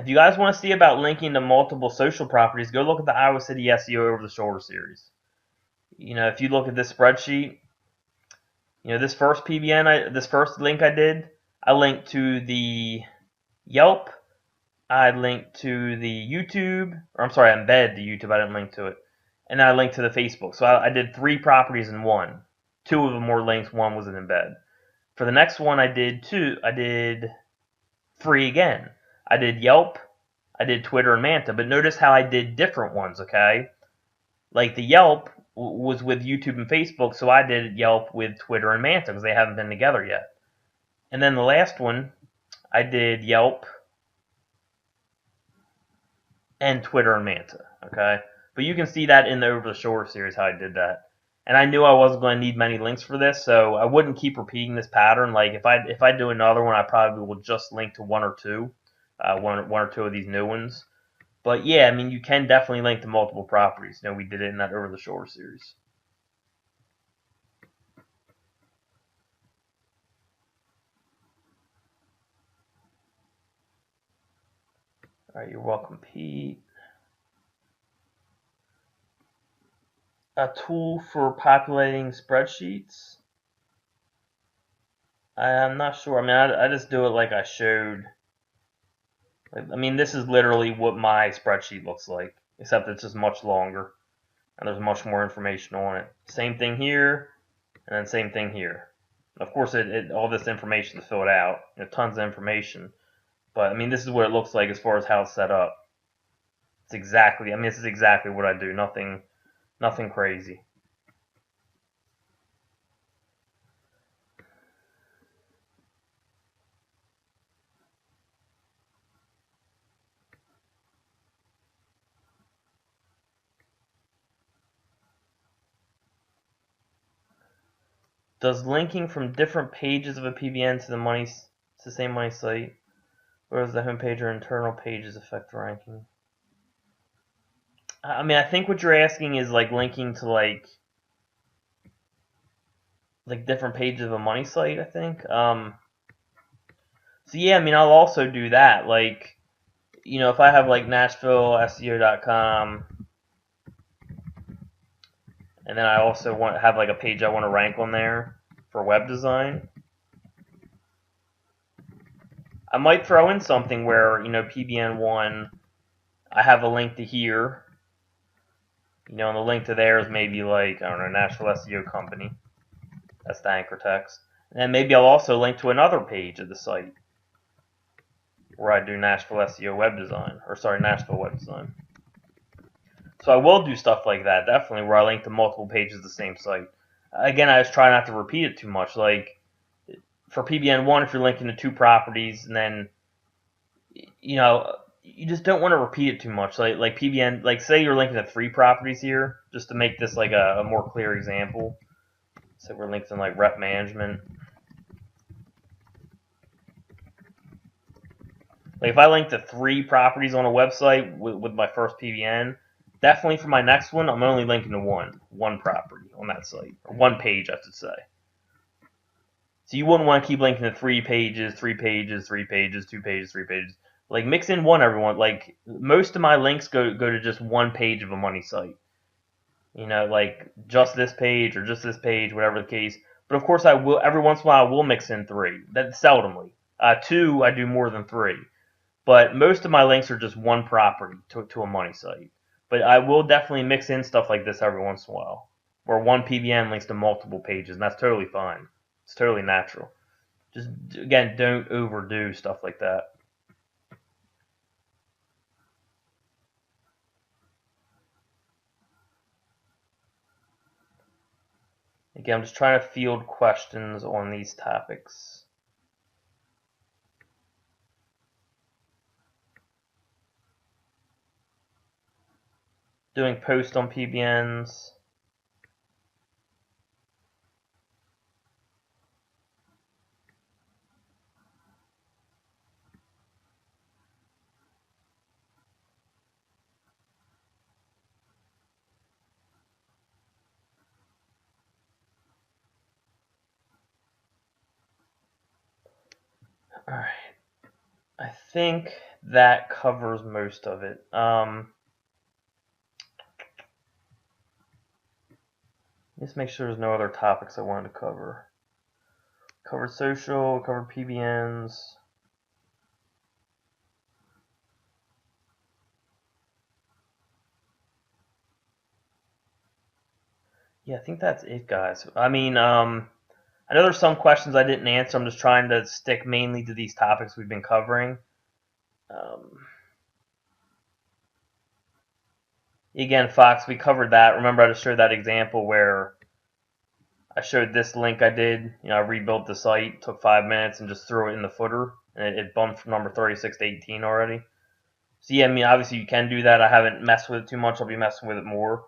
If you guys want to see about linking to multiple social properties, go look at the Iowa City SEO over the shoulder series. If you look at this spreadsheet, this first PBN, this first link I linked to the Yelp. I linked to the YouTube, or I'm sorry, I embedded the YouTube. I didn't link to it, and then I linked to the Facebook. So I did 3 properties in one. 2 of them were links. One was an embed. For the next one, I did 3 again. I did Yelp, I did Twitter and Manta. But notice how I did different ones. Okay, like the Yelp was with YouTube and Facebook, so I did Yelp with Twitter and Manta because they haven't been together yet. And then the last one, I did Yelp and Twitter and Manta. Okay, but you can see that in the Over the Shoulder series how I did that. And I knew I wasn't going to need many links for this, so I wouldn't keep repeating this pattern. Like if I do another one, I probably will just link to one or two of these new ones. But yeah, I mean, you can definitely link to multiple properties. We did it in that Over the Shoulder series. All right, you're welcome, Pete. A tool for populating spreadsheets? I'm not sure. I mean, I just do it like I showed. I mean, this is literally what my spreadsheet looks like, except it's just much longer, and there's much more information on it. Same thing here, and then same thing here. Of course, all this information is filled out. Tons of information. But, I mean, this is what it looks like as far as how it's set up. This is exactly what I do. Nothing crazy. Does linking from different pages of a PBN to the same money site, or does the homepage or internal pages affect ranking? I mean, I think what you're asking is like linking to like different pages of a money site. I think. So yeah, I mean, I'll also do that. Like, if I have like NashvilleSEO.com, and then I also want to have like a page I want to rank on there for web design. I might throw in something where PBN1, I have a link to here. And the link to there is maybe like, I don't know, Nashville SEO Company. That's the anchor text. And then maybe I'll also link to another page of the site where I do Nashville SEO web design, Nashville web design. So I will do stuff like that, definitely, where I link to multiple pages of the same site. Again, I just try not to repeat it too much. Like, for PBN1, if you're linking to 2 properties, and then, you just don't want to repeat it too much. Like PBN, like say you're linking to 3 properties here, just to make this like a more clear example. So we're linked in like rep management. Like if I link to 3 properties on a website with my first PBN, definitely for my next one, I'm only linking to one property on that site, or one page, I should say. So you wouldn't want to keep linking to 3 pages, 3 pages, 3 pages, 2 pages, 3 pages. Like mix in one every one. Like most of my links go to just one page of a money site. Like just this page or just this page, whatever the case. But of course, I will every once in a while I will mix in 3. That's seldomly. 2, I do more than 3. But most of my links are just one property to a money site. But I will definitely mix in stuff like this every once in a while, where one PBN links to multiple pages, and that's totally fine. It's totally natural. Just again, don't overdo stuff like that. Again, I'm just trying to field questions on these topics. Doing posts on PBNs. All right. I think that covers most of it. Let's make sure there's no other topics I wanted to cover. Covered social, covered PBNs. Yeah, I think that's it, guys. I mean, I know there's some questions I didn't answer. I'm just trying to stick mainly to these topics we've been covering. Again, Fox, we covered that. Remember, I just showed that example where I showed this link I did. I rebuilt the site, took 5 minutes, and just threw it in the footer, and it bumped from number 36 to 18 already. So yeah, I mean, obviously you can do that. I haven't messed with it too much. I'll be messing with it more.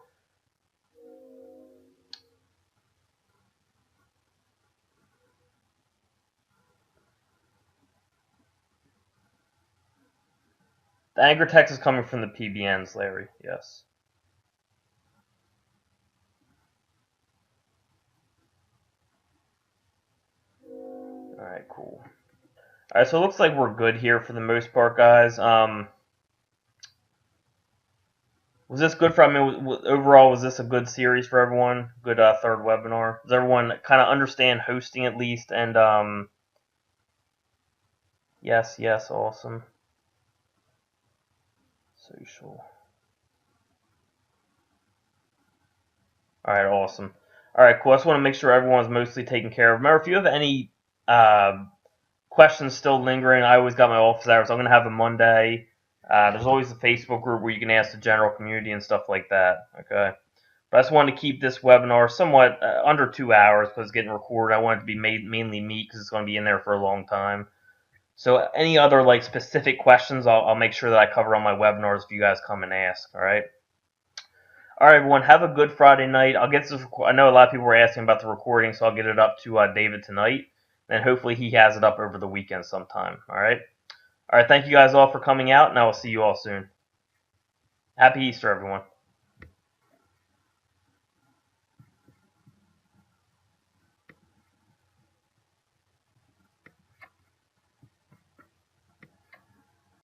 The anchor text is coming from the PBNs, Larry. Yes. All right, cool. All right, so it looks like we're good here for the most part, guys. Was this good for? I mean, overall, was this a good series for everyone? Good third webinar. Does everyone kind of understand hosting at least? And yes, yes, awesome. Social. All right, awesome. All right, cool. I just want to make sure everyone's mostly taken care of. Remember, if you have any questions still lingering, I always got my office hours. So I'm gonna have a Monday. There's always a Facebook group where you can ask the general community and stuff like that. Okay. But I just wanted to keep this webinar somewhat under 2 hours because it's getting recorded. I want it to be mainly me because it's going to be in there for a long time. So any other like specific questions, I'll make sure that I cover on my webinars if you guys come and ask. All right. All right, everyone. Have a good Friday night. I'll get this. I know a lot of people were asking about the recording, so I'll get it up to David tonight, and hopefully he has it up over the weekend sometime. All right. All right. Thank you guys all for coming out, and I will see you all soon. Happy Easter, everyone.